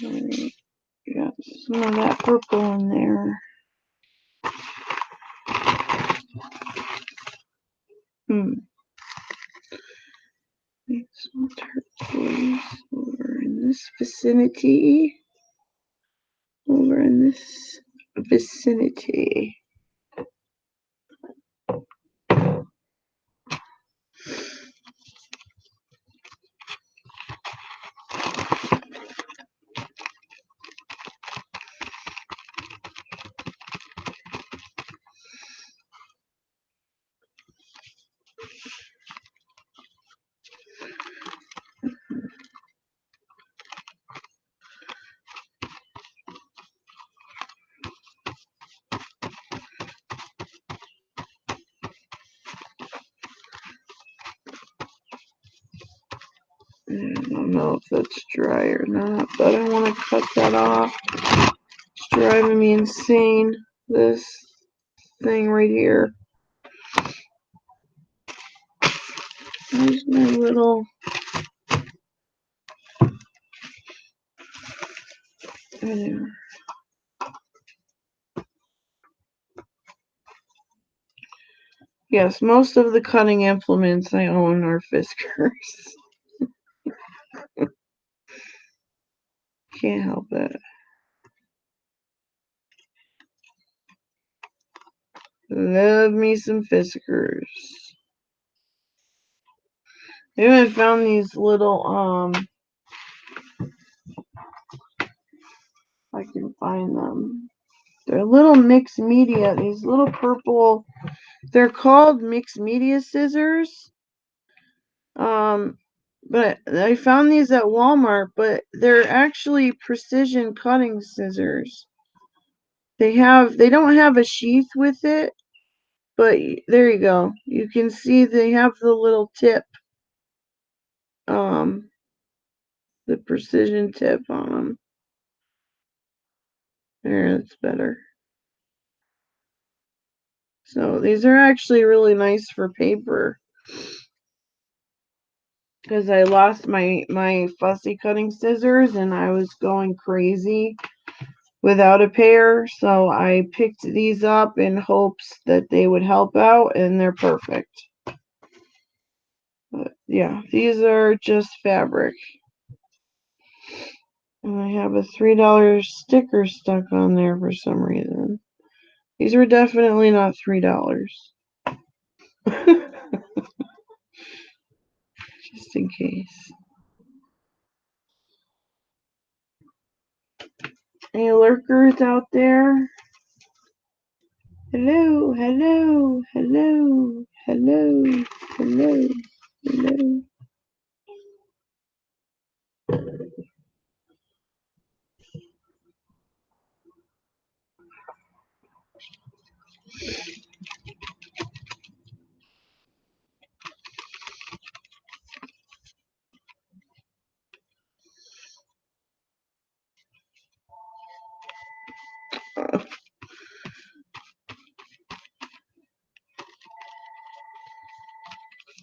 Alright, got some of that purple in there. Some turquoise over in this vicinity. Over in this vicinity. I don't know if that's dry or not, but I want to cut that off. It's driving me insane. This thing right here. There's my little. There. Yes, most of the cutting implements I own are Fiskars. Can't help it. Love me some Fiskars. I even found these little, I can find them. They're little mixed media, these little purple, they're called mixed media scissors. But I found these at Walmart, but they're actually precision cutting scissors. They don't have a sheath with it, but there you go. You can see they have the little tip, the precision tip on them. There, that's better. So these are actually really nice for paper. Because I lost my fussy cutting scissors and I was going crazy without a pair, so I picked these up in hopes that they would help out, and they're perfect. But yeah, these are just fabric. And I have a $3 sticker stuck on there for some reason. These were definitely not $3. Just in case. Any lurkers out there? Hello, hello, hello, hello, hello, hello.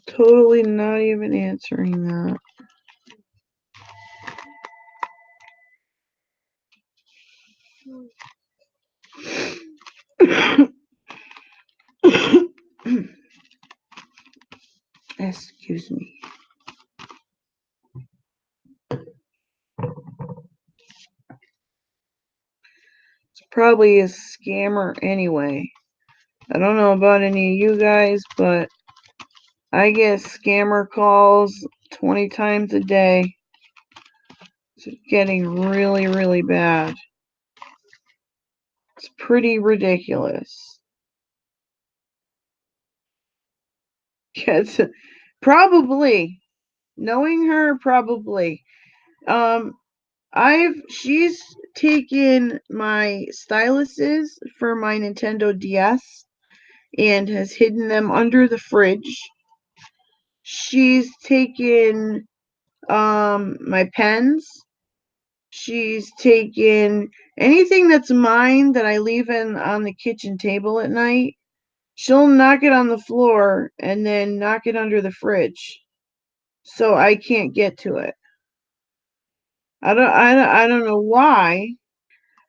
Totally not even answering that. Excuse me. It's probably a scammer anyway. I don't know about any of you guys, but I get scammer calls 20 times a day. It's getting really, really bad. It's pretty ridiculous. It's probably, knowing her, probably. Um, she's taken my styluses for my Nintendo DS and has hidden them under the fridge. She's taken my pens. She's taken anything that's mine that I leave on the kitchen table at night. She'll knock it on the floor and then knock it under the fridge so I can't get to it. I don't know why.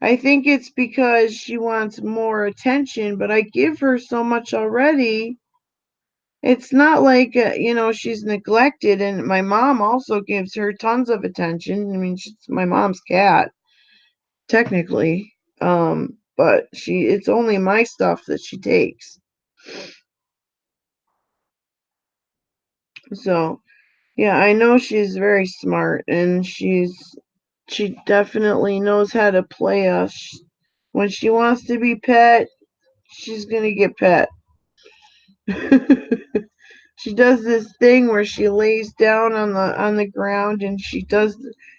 I think it's because she wants more attention, but I give her so much already. It's not like, she's neglected, and my mom also gives her tons of attention. I mean, she's my mom's cat, technically. But it's only my stuff that she takes. So, yeah, I know she's very smart, and she definitely knows how to play us. When she wants to be pet, she's gonna get pet. She does this thing where she lays down on the ground and she does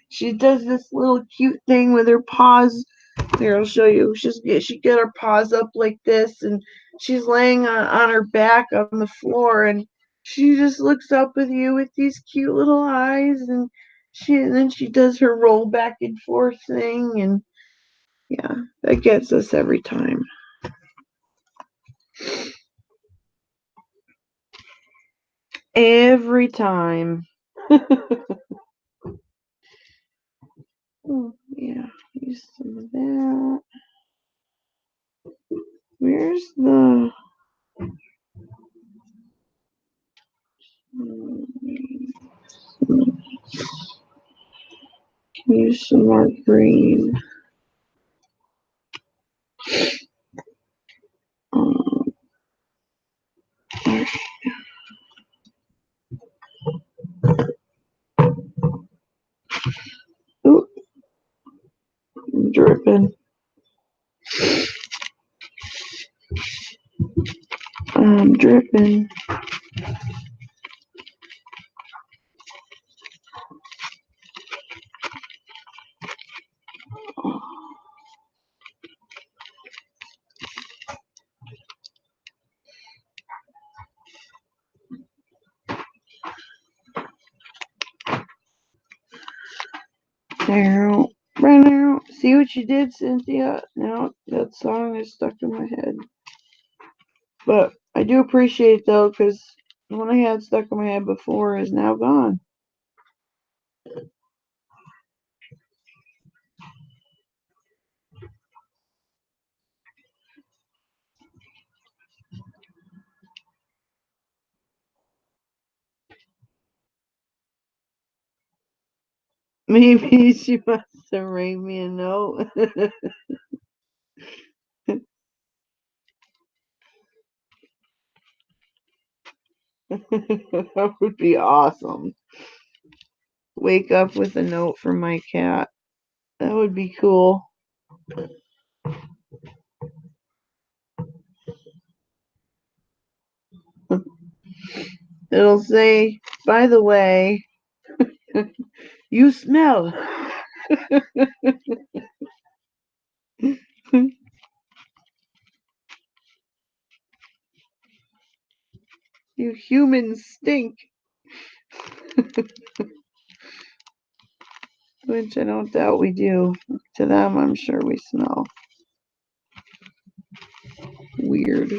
this little cute thing with her paws. Here, I'll show you. She get her paws up like this, and she's laying on her back on the floor, and she just looks up with you with these cute little eyes, and then she does her roll back and forth thing, and yeah, that gets us every time. Every time. Oh, yeah, use some of that. Where's the... Use some more green. Um, oh, I'm dripping. I'm dripping. Now, right now. See what you did, Cynthia? Now that song is stuck in my head. But I do appreciate it, though, because the one I had stuck in my head before is now gone. Maybe she must have write me a note. That would be awesome. Wake up with a note from my cat. That would be cool. It'll say, by the way, you smell. You humans stink. Which I don't doubt we do. To them, I'm sure we smell weird.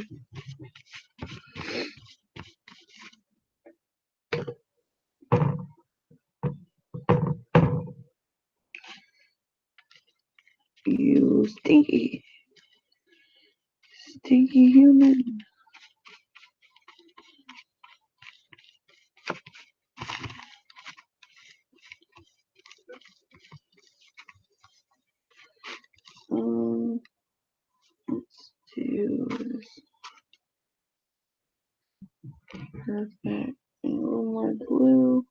You stinky, stinky human. Let's do this. Perfect. And a little more glue.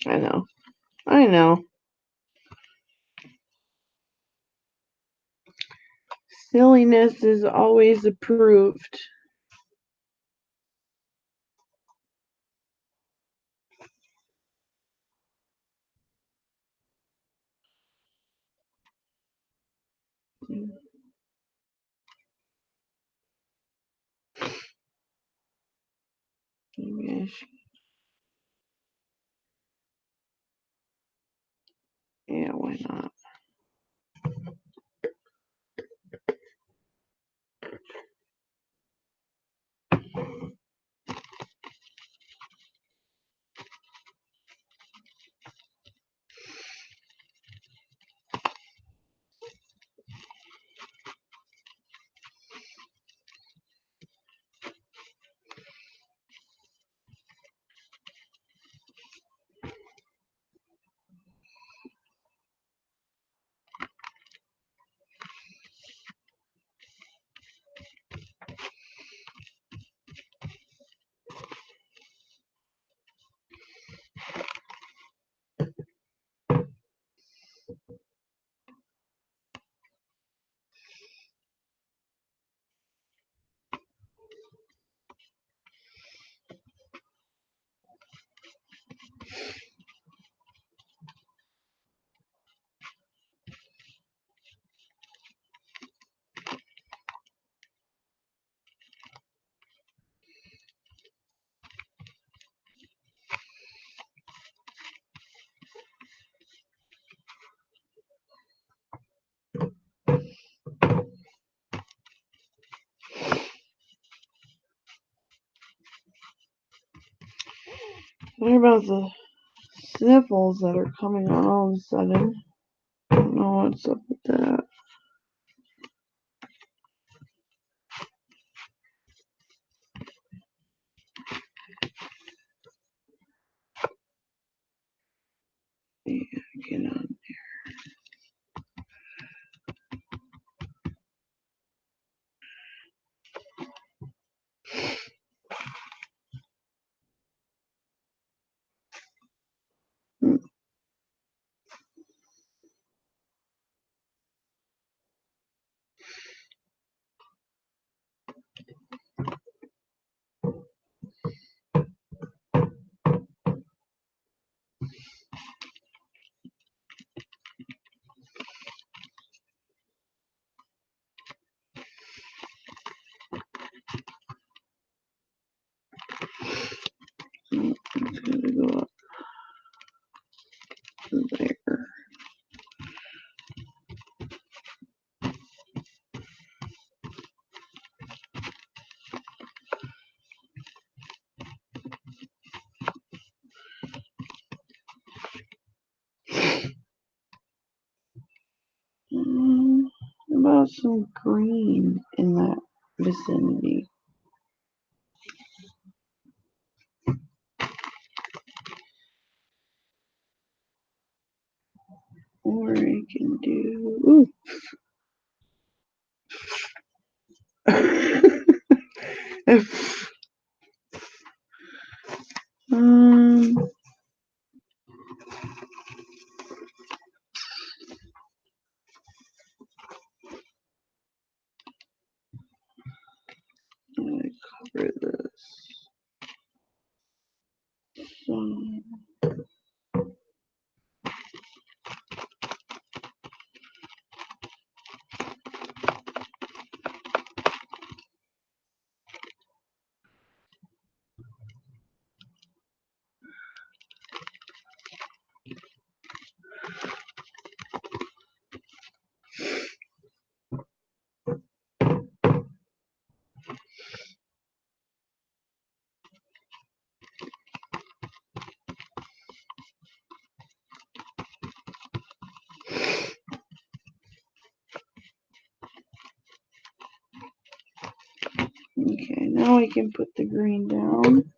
I know. I know. Silliness is always approved. Yeah, why not? What about the sniffles that are coming on all of a sudden? I don't know what's up with that. Yeah, get on. It's gonna go up there. About some green in that vicinity. Or I can do. Ooh. um. I cover this. Okay, now I can put the green down.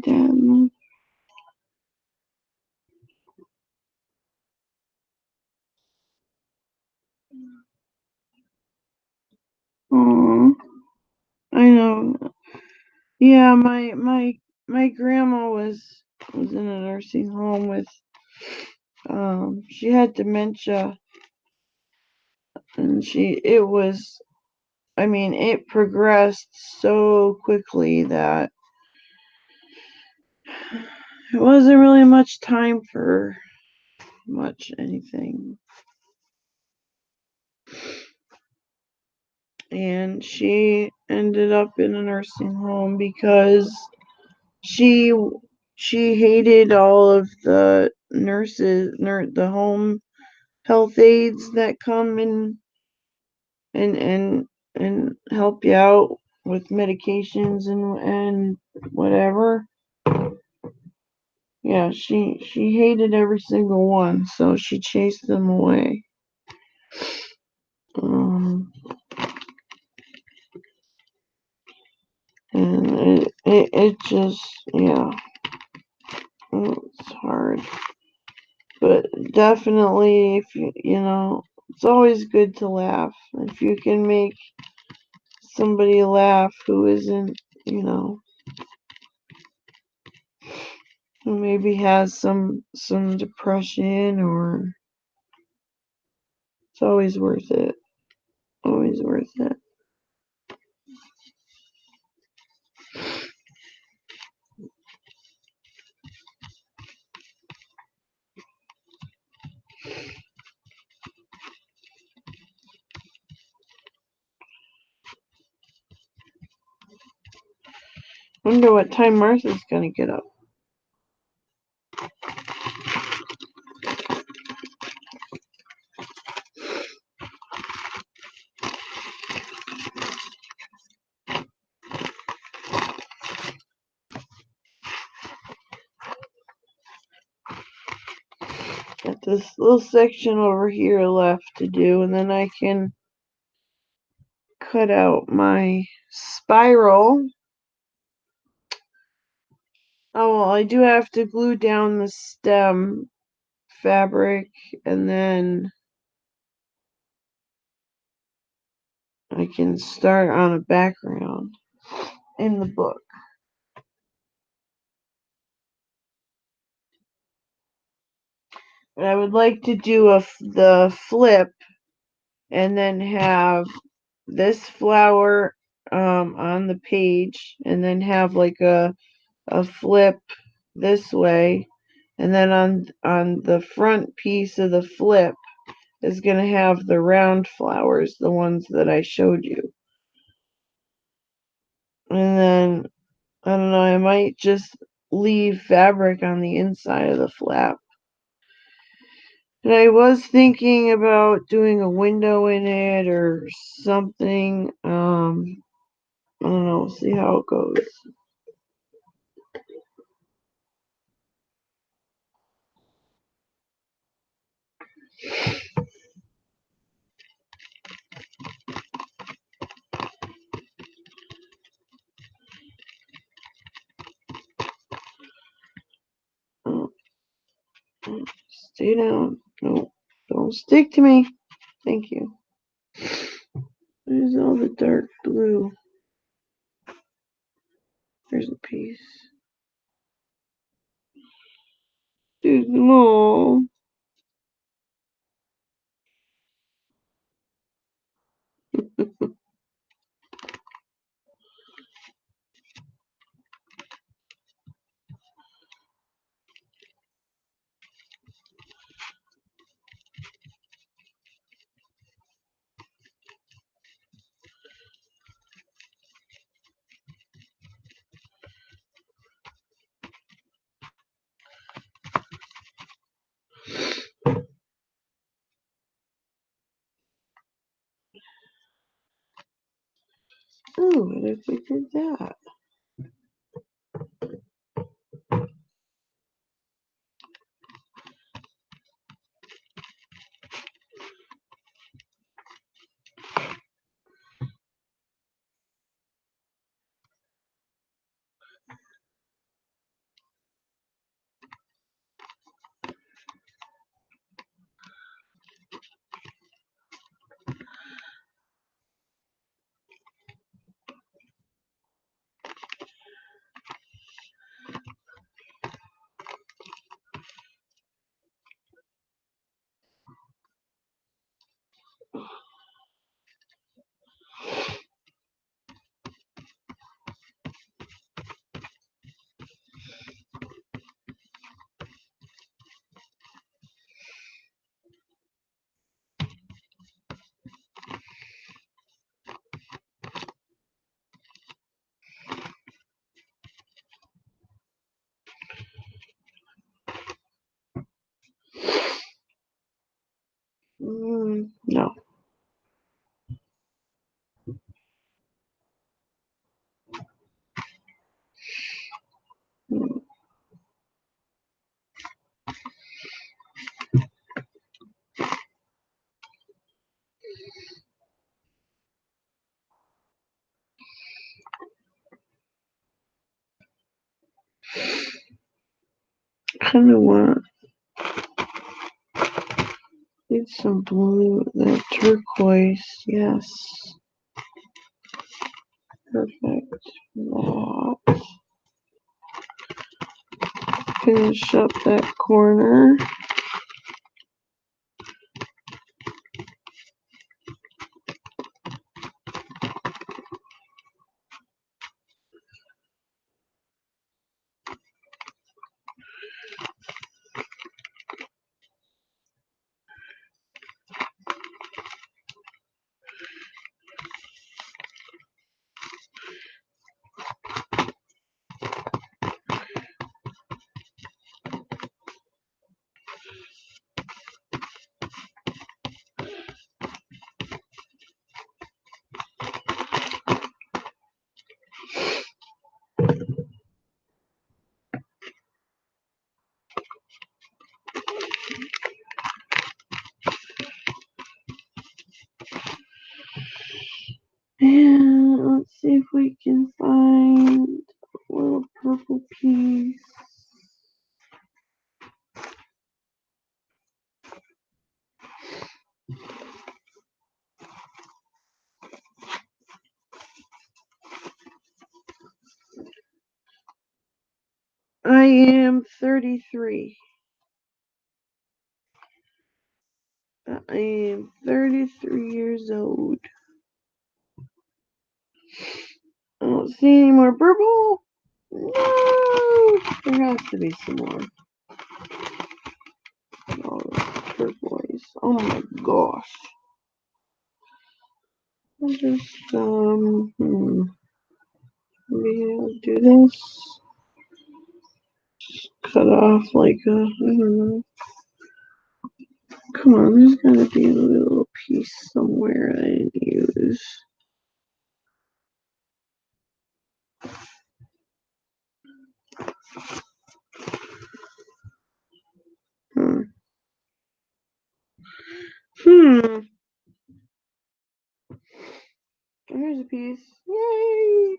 Down. Aww, I know. Yeah, my grandma was in a nursing home with she had dementia, and it progressed so quickly that it wasn't really much time for much anything. And she ended up in a nursing home because she she hated all of the the home health aides that come and and and help you out with medications and whatever. Yeah, she hated every single one, so she chased them away. Um, and it just, yeah, it's hard. But definitely, if it's always good to laugh. If you can make somebody laugh who isn't, who maybe has some depression, or it's always worth it. Always worth it. Wonder what time Martha's gonna get up. got this little section over here left to do, and then I can cut out my spiral. Oh, well, I do have to glue down the stem fabric, and then I can start on a background in the book. But I would like to do the flip and then have this flower on the page, and then have like a flip this way, and then on the front piece of the flip is going to have the round flowers, the ones that I showed you. And then I don't know, I might just leave fabric on the inside of the flap. And I was thinking about doing a window in it or something. I don't know, we'll see how it goes. Oh, stay down. No, don't stick to me. Thank you. Where's all the dark blue? There's a piece. There's them all. Oh, I figured that. No. Kind of want need some blue, that turquoise. Yes, perfect. That. Finish up that corner. I am 33. I am 33 years old. I don't see any more purple. No! There has to be some more. Oh, turquoise. Oh my gosh. I'll just, maybe I'll do this. Cut off like a, I don't know. Come on, there's gotta be a little piece somewhere I didn't use. Hmm. Here's a piece. Yay!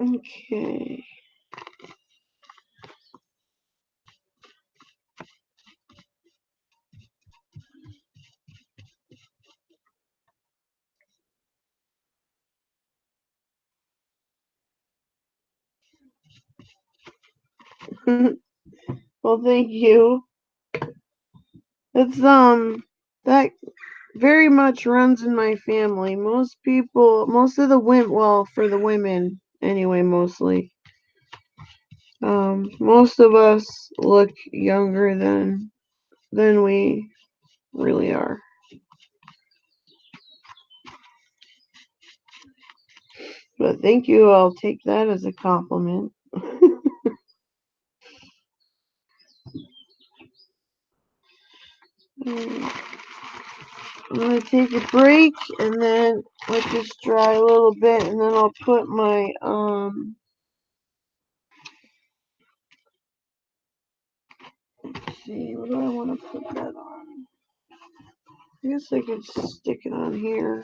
Okay. Well, thank you. It's that very much runs in my family. Most people, most of the women, well, for the women anyway, mostly. Most of us look younger than we really are. But thank you. I'll take that as a compliment. I'm gonna take a break and then let this dry a little bit, and then I'll put my let's see, what do I want to put that on? I guess I could stick it on here.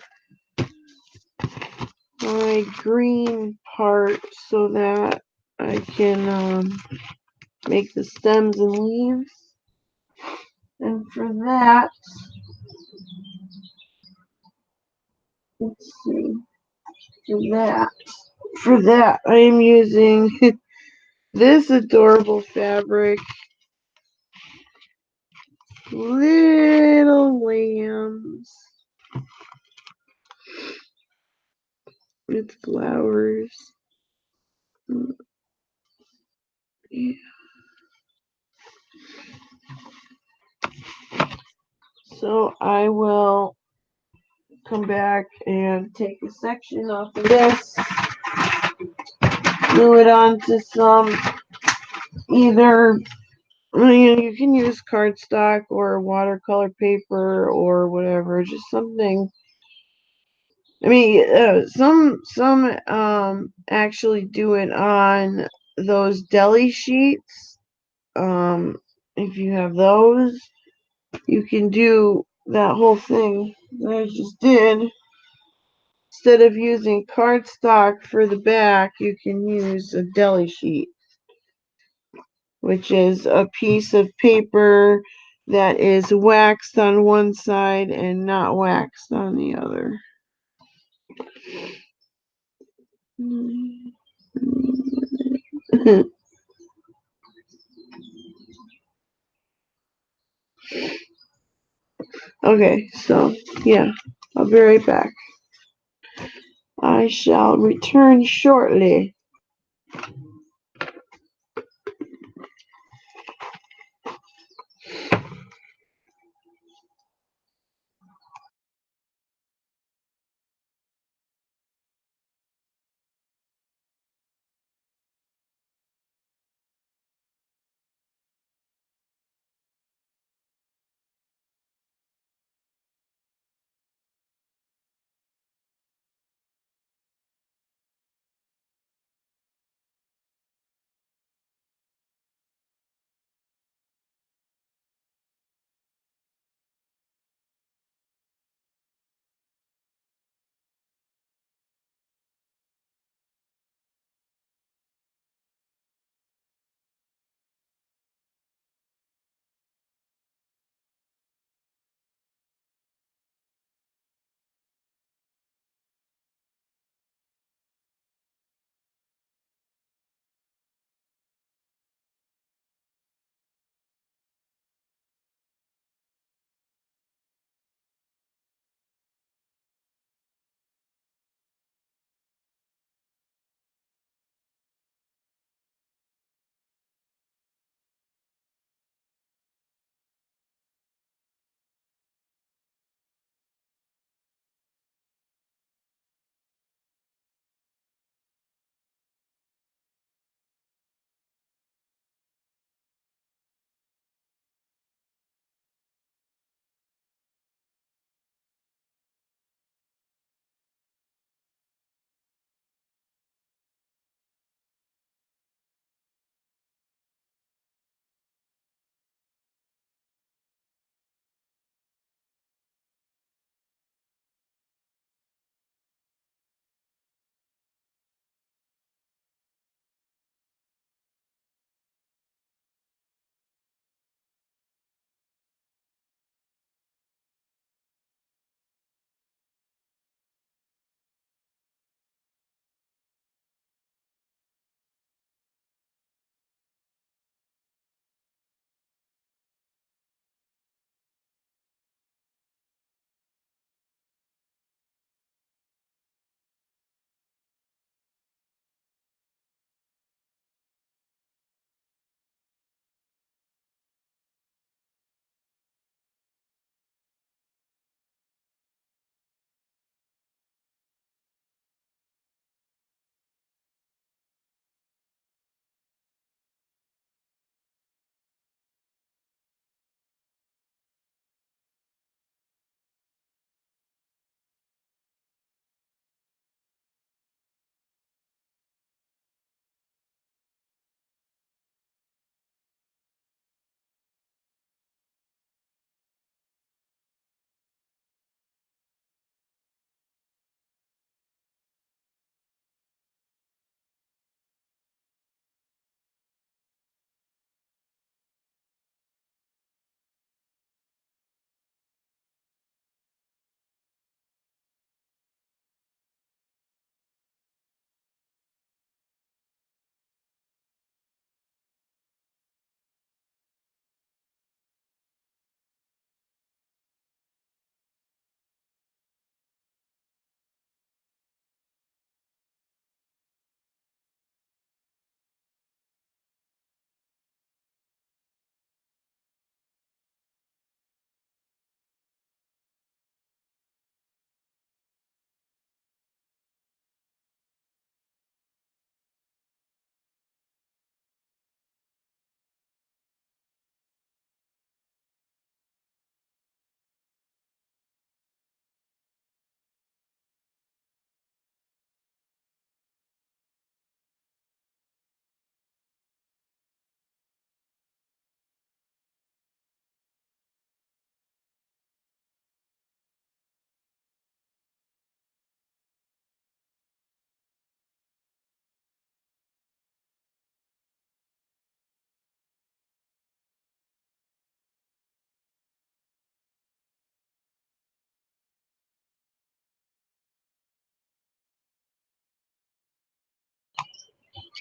My green part so that I can make the stems and leaves. And for that, let's see, for that I am using this adorable fabric, Little Lambs. It's flowers. Yeah. So I will come back and take a section off of this, glue it onto some either, you can use cardstock or watercolor paper or whatever, just something. I mean, some actually do it on those deli sheets. If you have those, you can do that whole thing that I just did. Instead of using cardstock for the back, you can use a deli sheet, which is a piece of paper that is waxed on one side and not waxed on the other. Okay, so yeah, I'll be right back. I shall return shortly.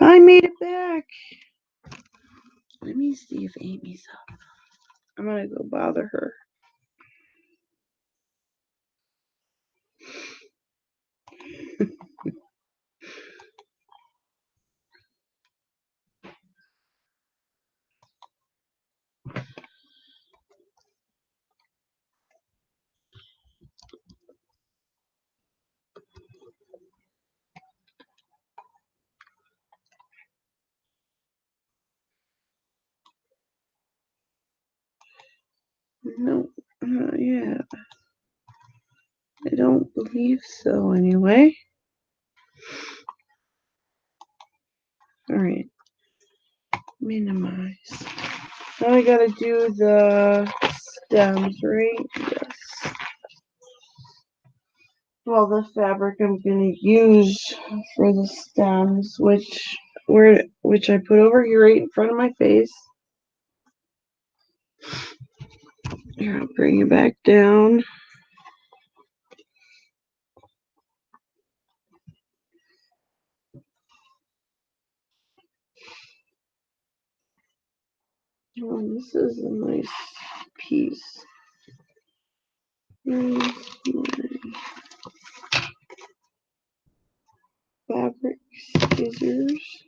I made it back. Let me see if Amy's up. I'm gonna go bother her. No, yeah. I don't believe so anyway. Alright. Minimize. Now I gotta do the stems, right? Yes. Well, the fabric I'm gonna use for the stems, which I put over here right in front of my face. Here, I'll bring it back down. Oh, this is a nice piece. Here's my fabric scissors.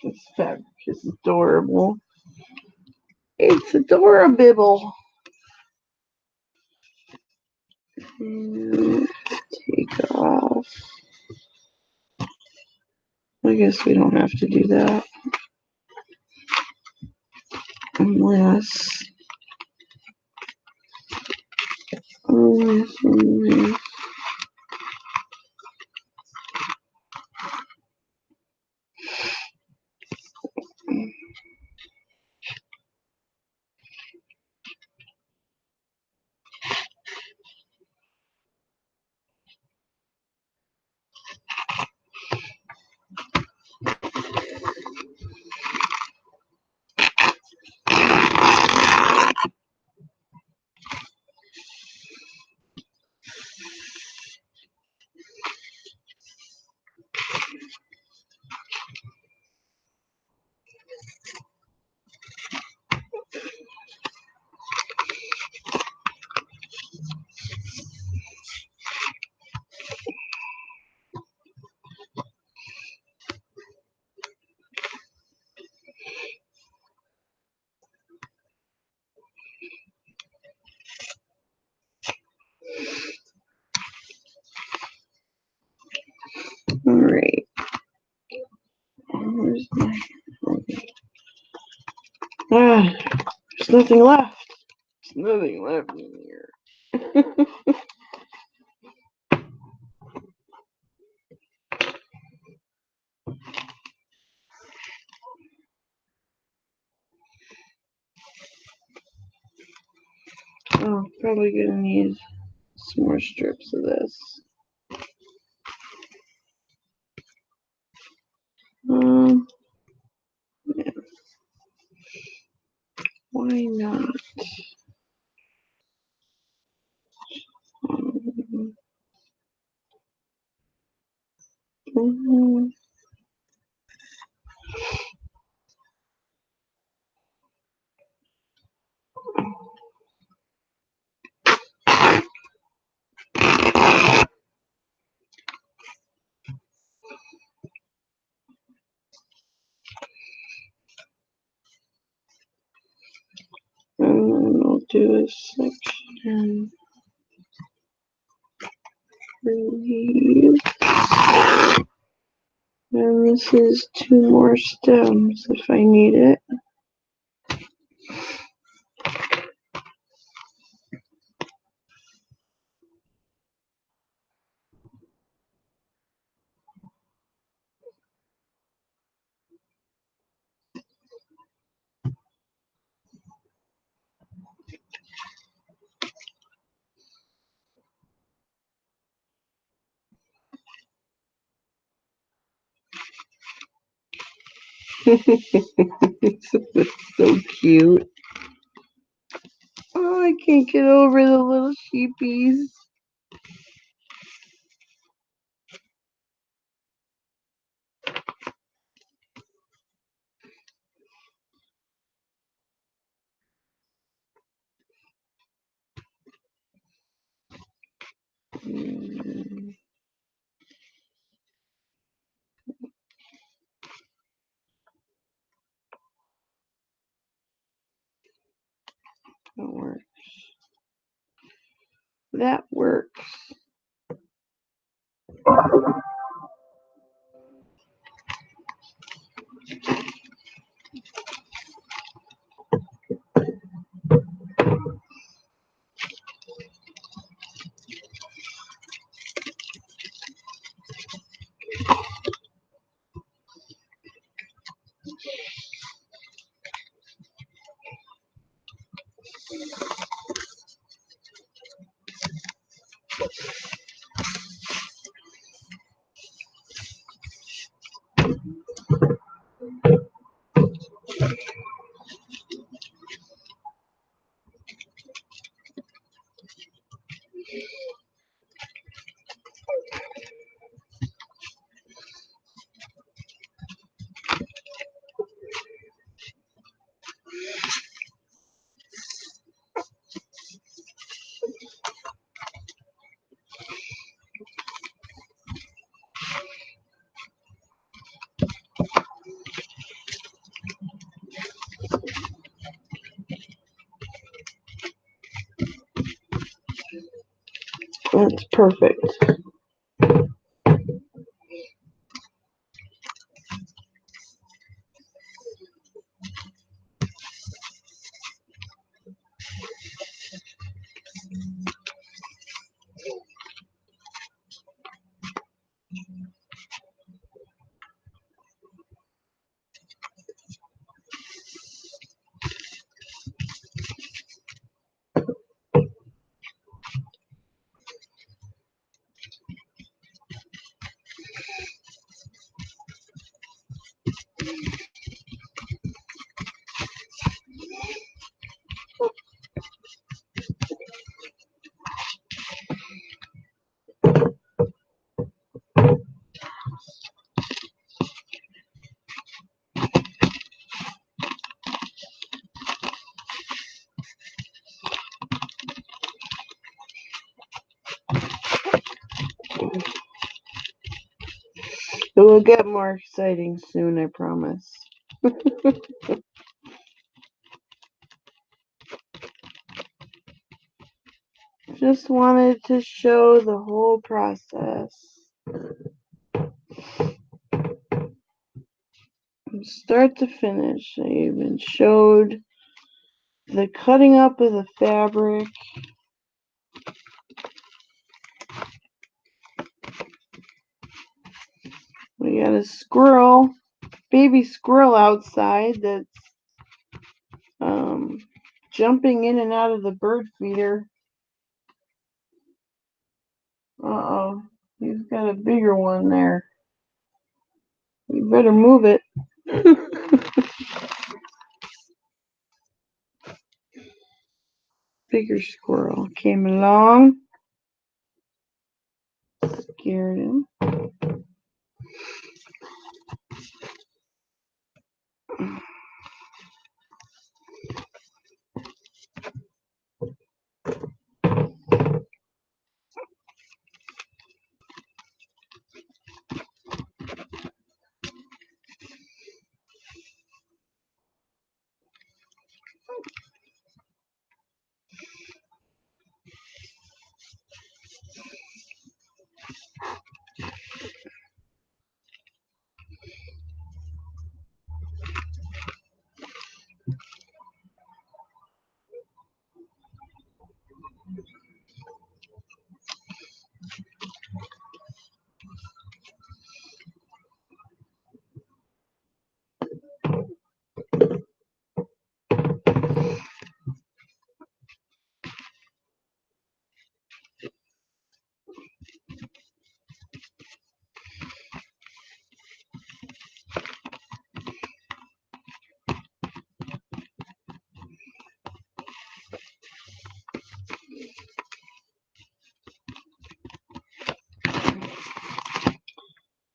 This fabric is adorable. It's adorable. And take off. I guess we don't have to do that. Unless. Alright. Where's my. There's nothing left. There's nothing left in here. Oh, probably gonna need some more strips of this. Yeah. Why not? Mhm. And then I'll do a section for these. And this is 2 more stems if I need it. So cute. Oh, I can't get over the little sheepies. That works. That works. That's perfect. It will get more exciting soon, I promise. Just wanted to show the whole process. From start to finish. I even showed the cutting up of the fabric. We got a squirrel, baby squirrel outside that's jumping in and out of the bird feeder. Uh-oh, he's got a bigger one there. You better move it. Bigger squirrel came along, scared him.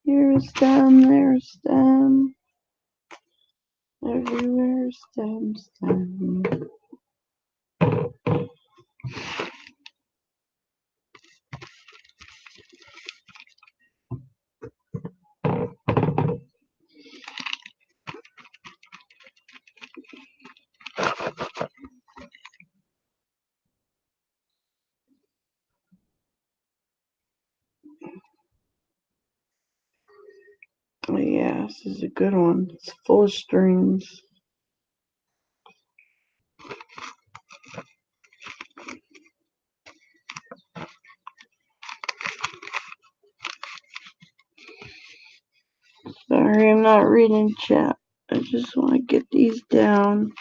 Here a stem, there a stem. Everywhere stem, stem. Oh yeah, this is a good one. It's full of strings. Sorry, I'm not reading chat. I just want to get these down.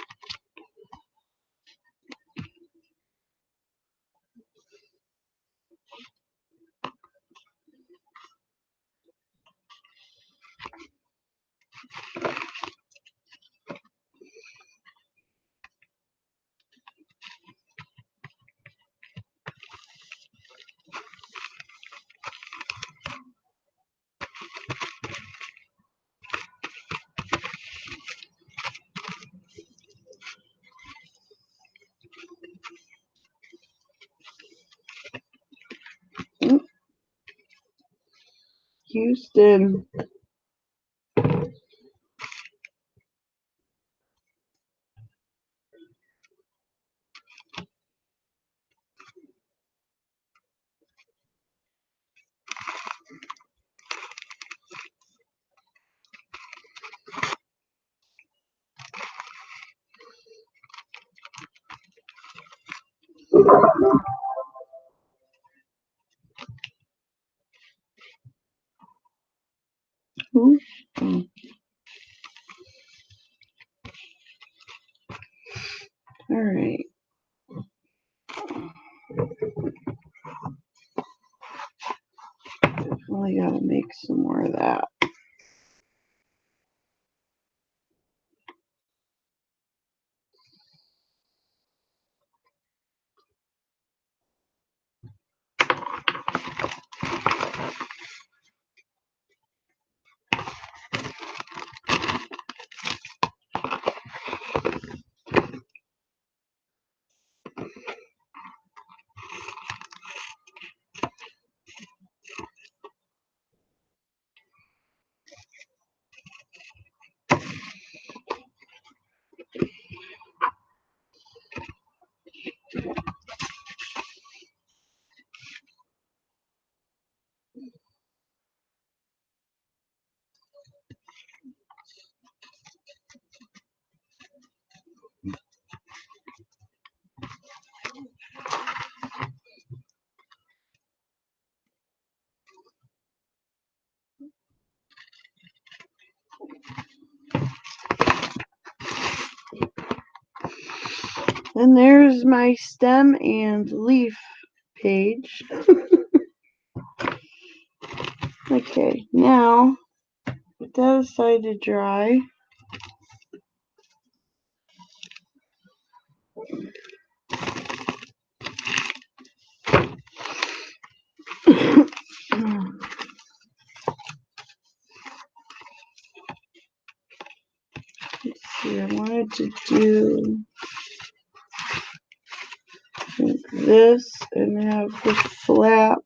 Houston. Who? All right. Definitely gotta make some more of that. And there's my stem and leaf page. Okay, now put that aside to dry. Let's see, I wanted to do this and have the flap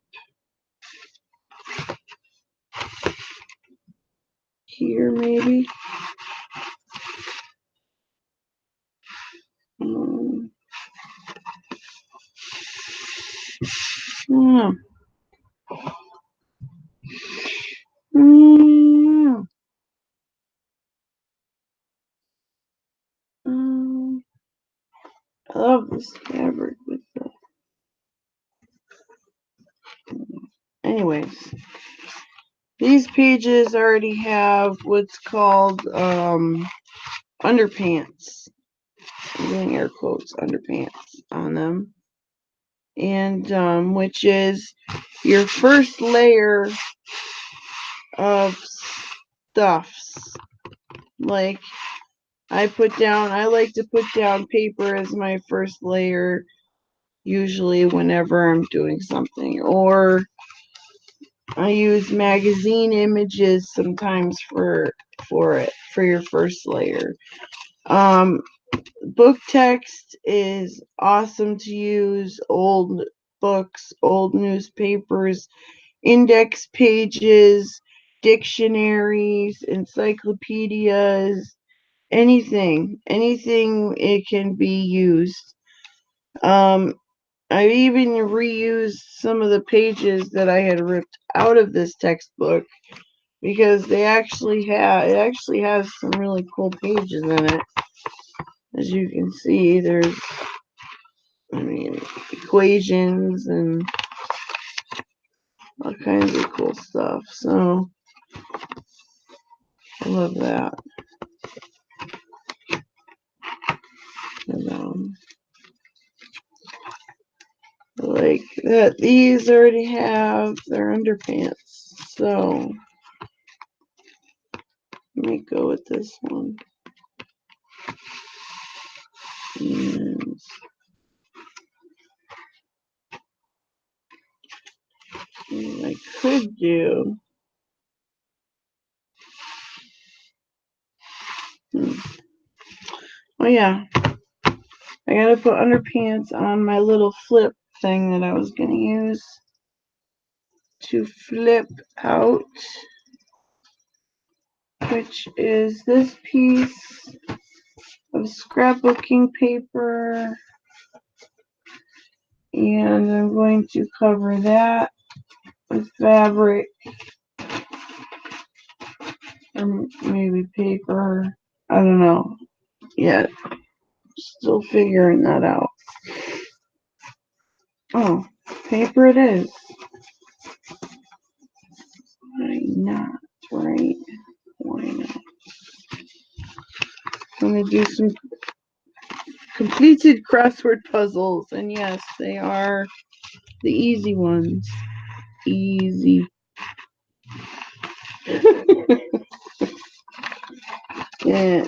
here maybe. I love this fabric with the. Anyways, these pages already have what's called underpants. I'm doing air quotes, underpants on them. And which is your first layer of stuffs. Like I like to put down paper as my first layer, usually whenever I'm doing something. Or I use magazine images sometimes for your first layer. Book text is awesome to use. Old books, old newspapers, index pages, dictionaries, encyclopedias, anything it can be used. I even reused some of the pages that I had ripped out of this textbook because it actually has some really cool pages in it. As you can see, there's, I mean, equations and all kinds of cool stuff. So I love that. And, like that, these already have their underpants. So let me go with this one. And I could do. Oh yeah, I gotta put underpants on my little flip thing that I was gonna use to flip out, which is this piece of scrapbooking paper, and I'm going to cover that with fabric or maybe paper. I don't know yet. Still figuring that out. Oh, paper it is. Why not, right? Why not? I'm going to do some completed crossword puzzles, and yes, they are the easy ones. Easy. Yeah,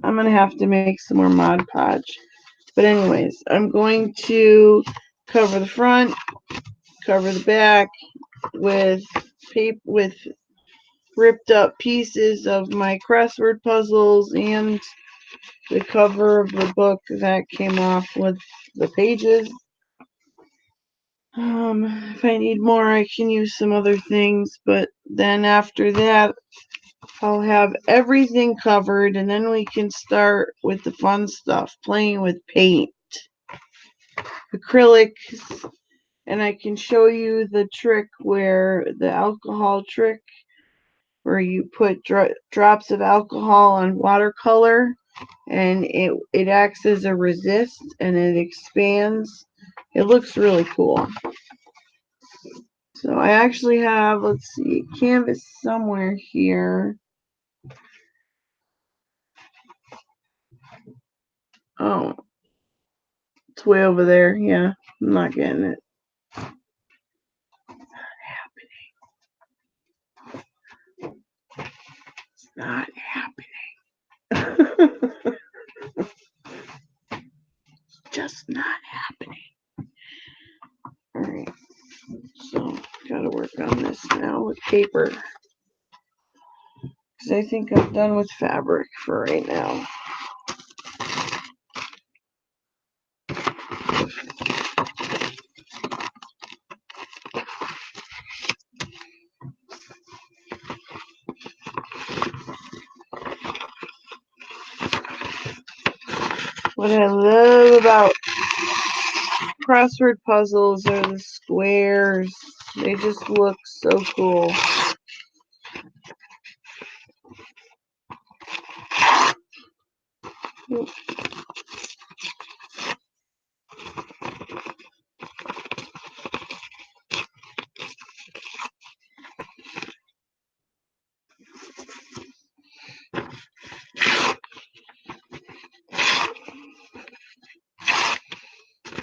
I'm going to have to make some more Mod Podge. But anyways, I'm going to cover the front, cover the back with paper, with ripped up pieces of my crossword puzzles and the cover of the book that came off with the pages. If I need more, I can use some other things, but then after that, I'll have everything covered, and then we can start with the fun stuff, playing with paint, acrylics, and I can show you the trick where the alcohol trick, where you put drops of alcohol on watercolor, and it acts as a resist, and it expands. It looks really cool. So I actually have, let's see, canvas somewhere here. Oh, it's way over there. Yeah, I'm not getting it. It's not happening. Just not happening. Alright, so gotta work on this now with paper. Because I think I'm done with fabric for right now. What I love about crossword puzzles are the squares. They just look so cool.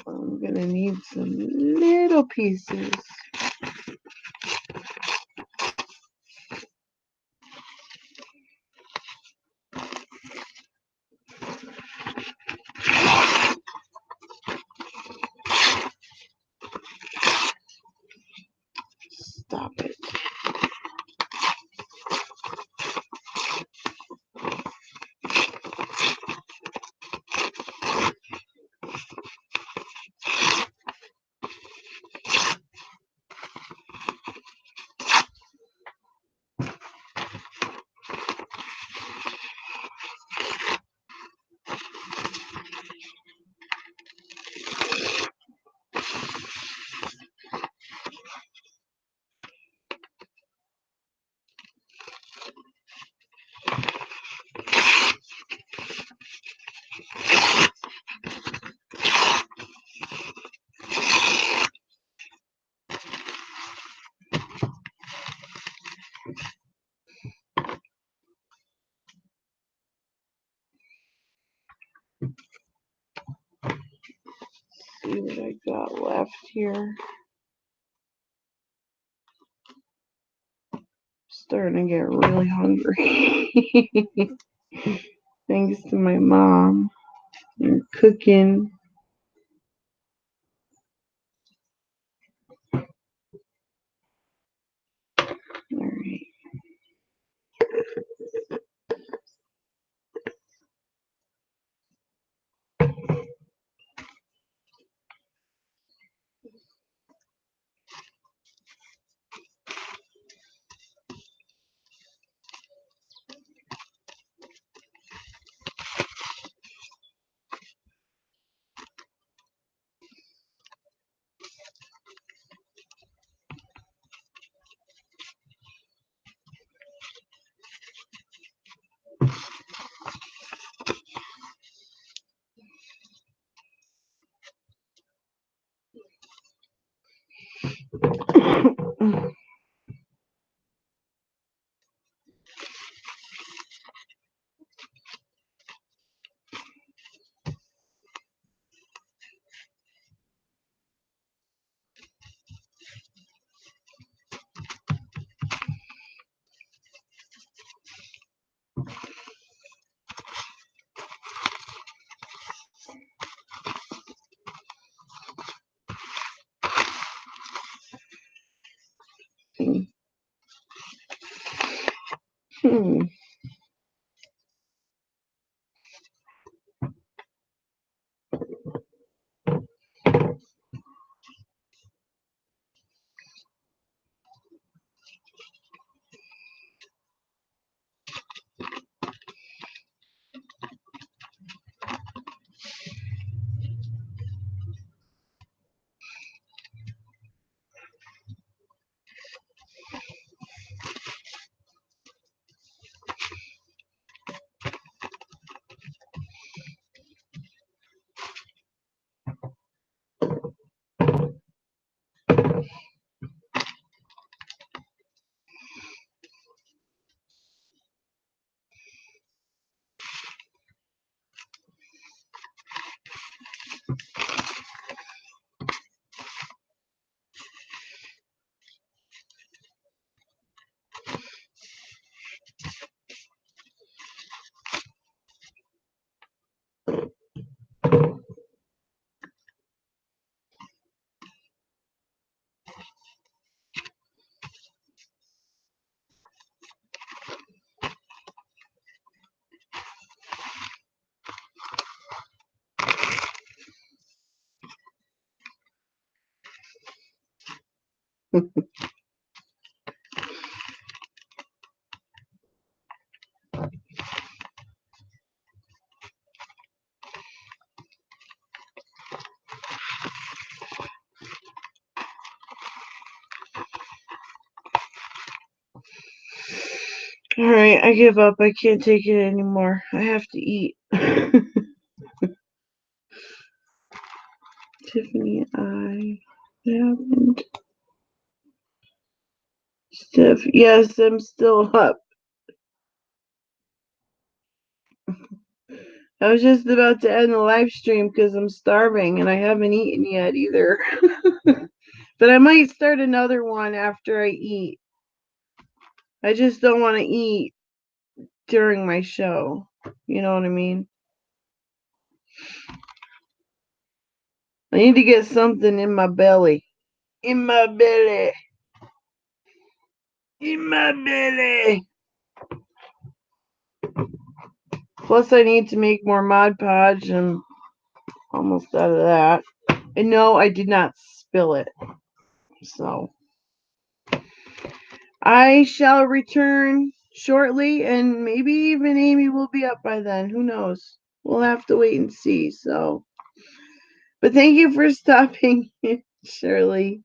I'm gonna need some little pieces. see what I got left here. Starting to get really hungry. Thanks to my mom and cooking. All right. Hmm. All right, I give up. I can't take it anymore. I have to eat. Tiffany, I haven't. Steph, yes, I'm still up. I was just about to end the live stream because I'm starving and I haven't eaten yet either. But I might start another one after I eat. I just don't want to eat during my show. You know what I mean? I need to get something in my belly. In my belly. In my belly. Plus, I need to make more Mod Podge and almost out of that. And no, I did not spill it. So, I shall return shortly, and maybe even Amy will be up by then. Who knows? We'll have to wait and see. So, but thank you for stopping, Shirley.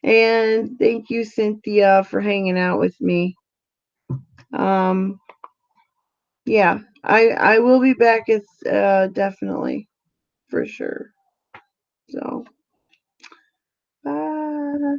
And thank you, Cynthia, for hanging out with me. Yeah, I will be back. It's definitely for sure. So, bye.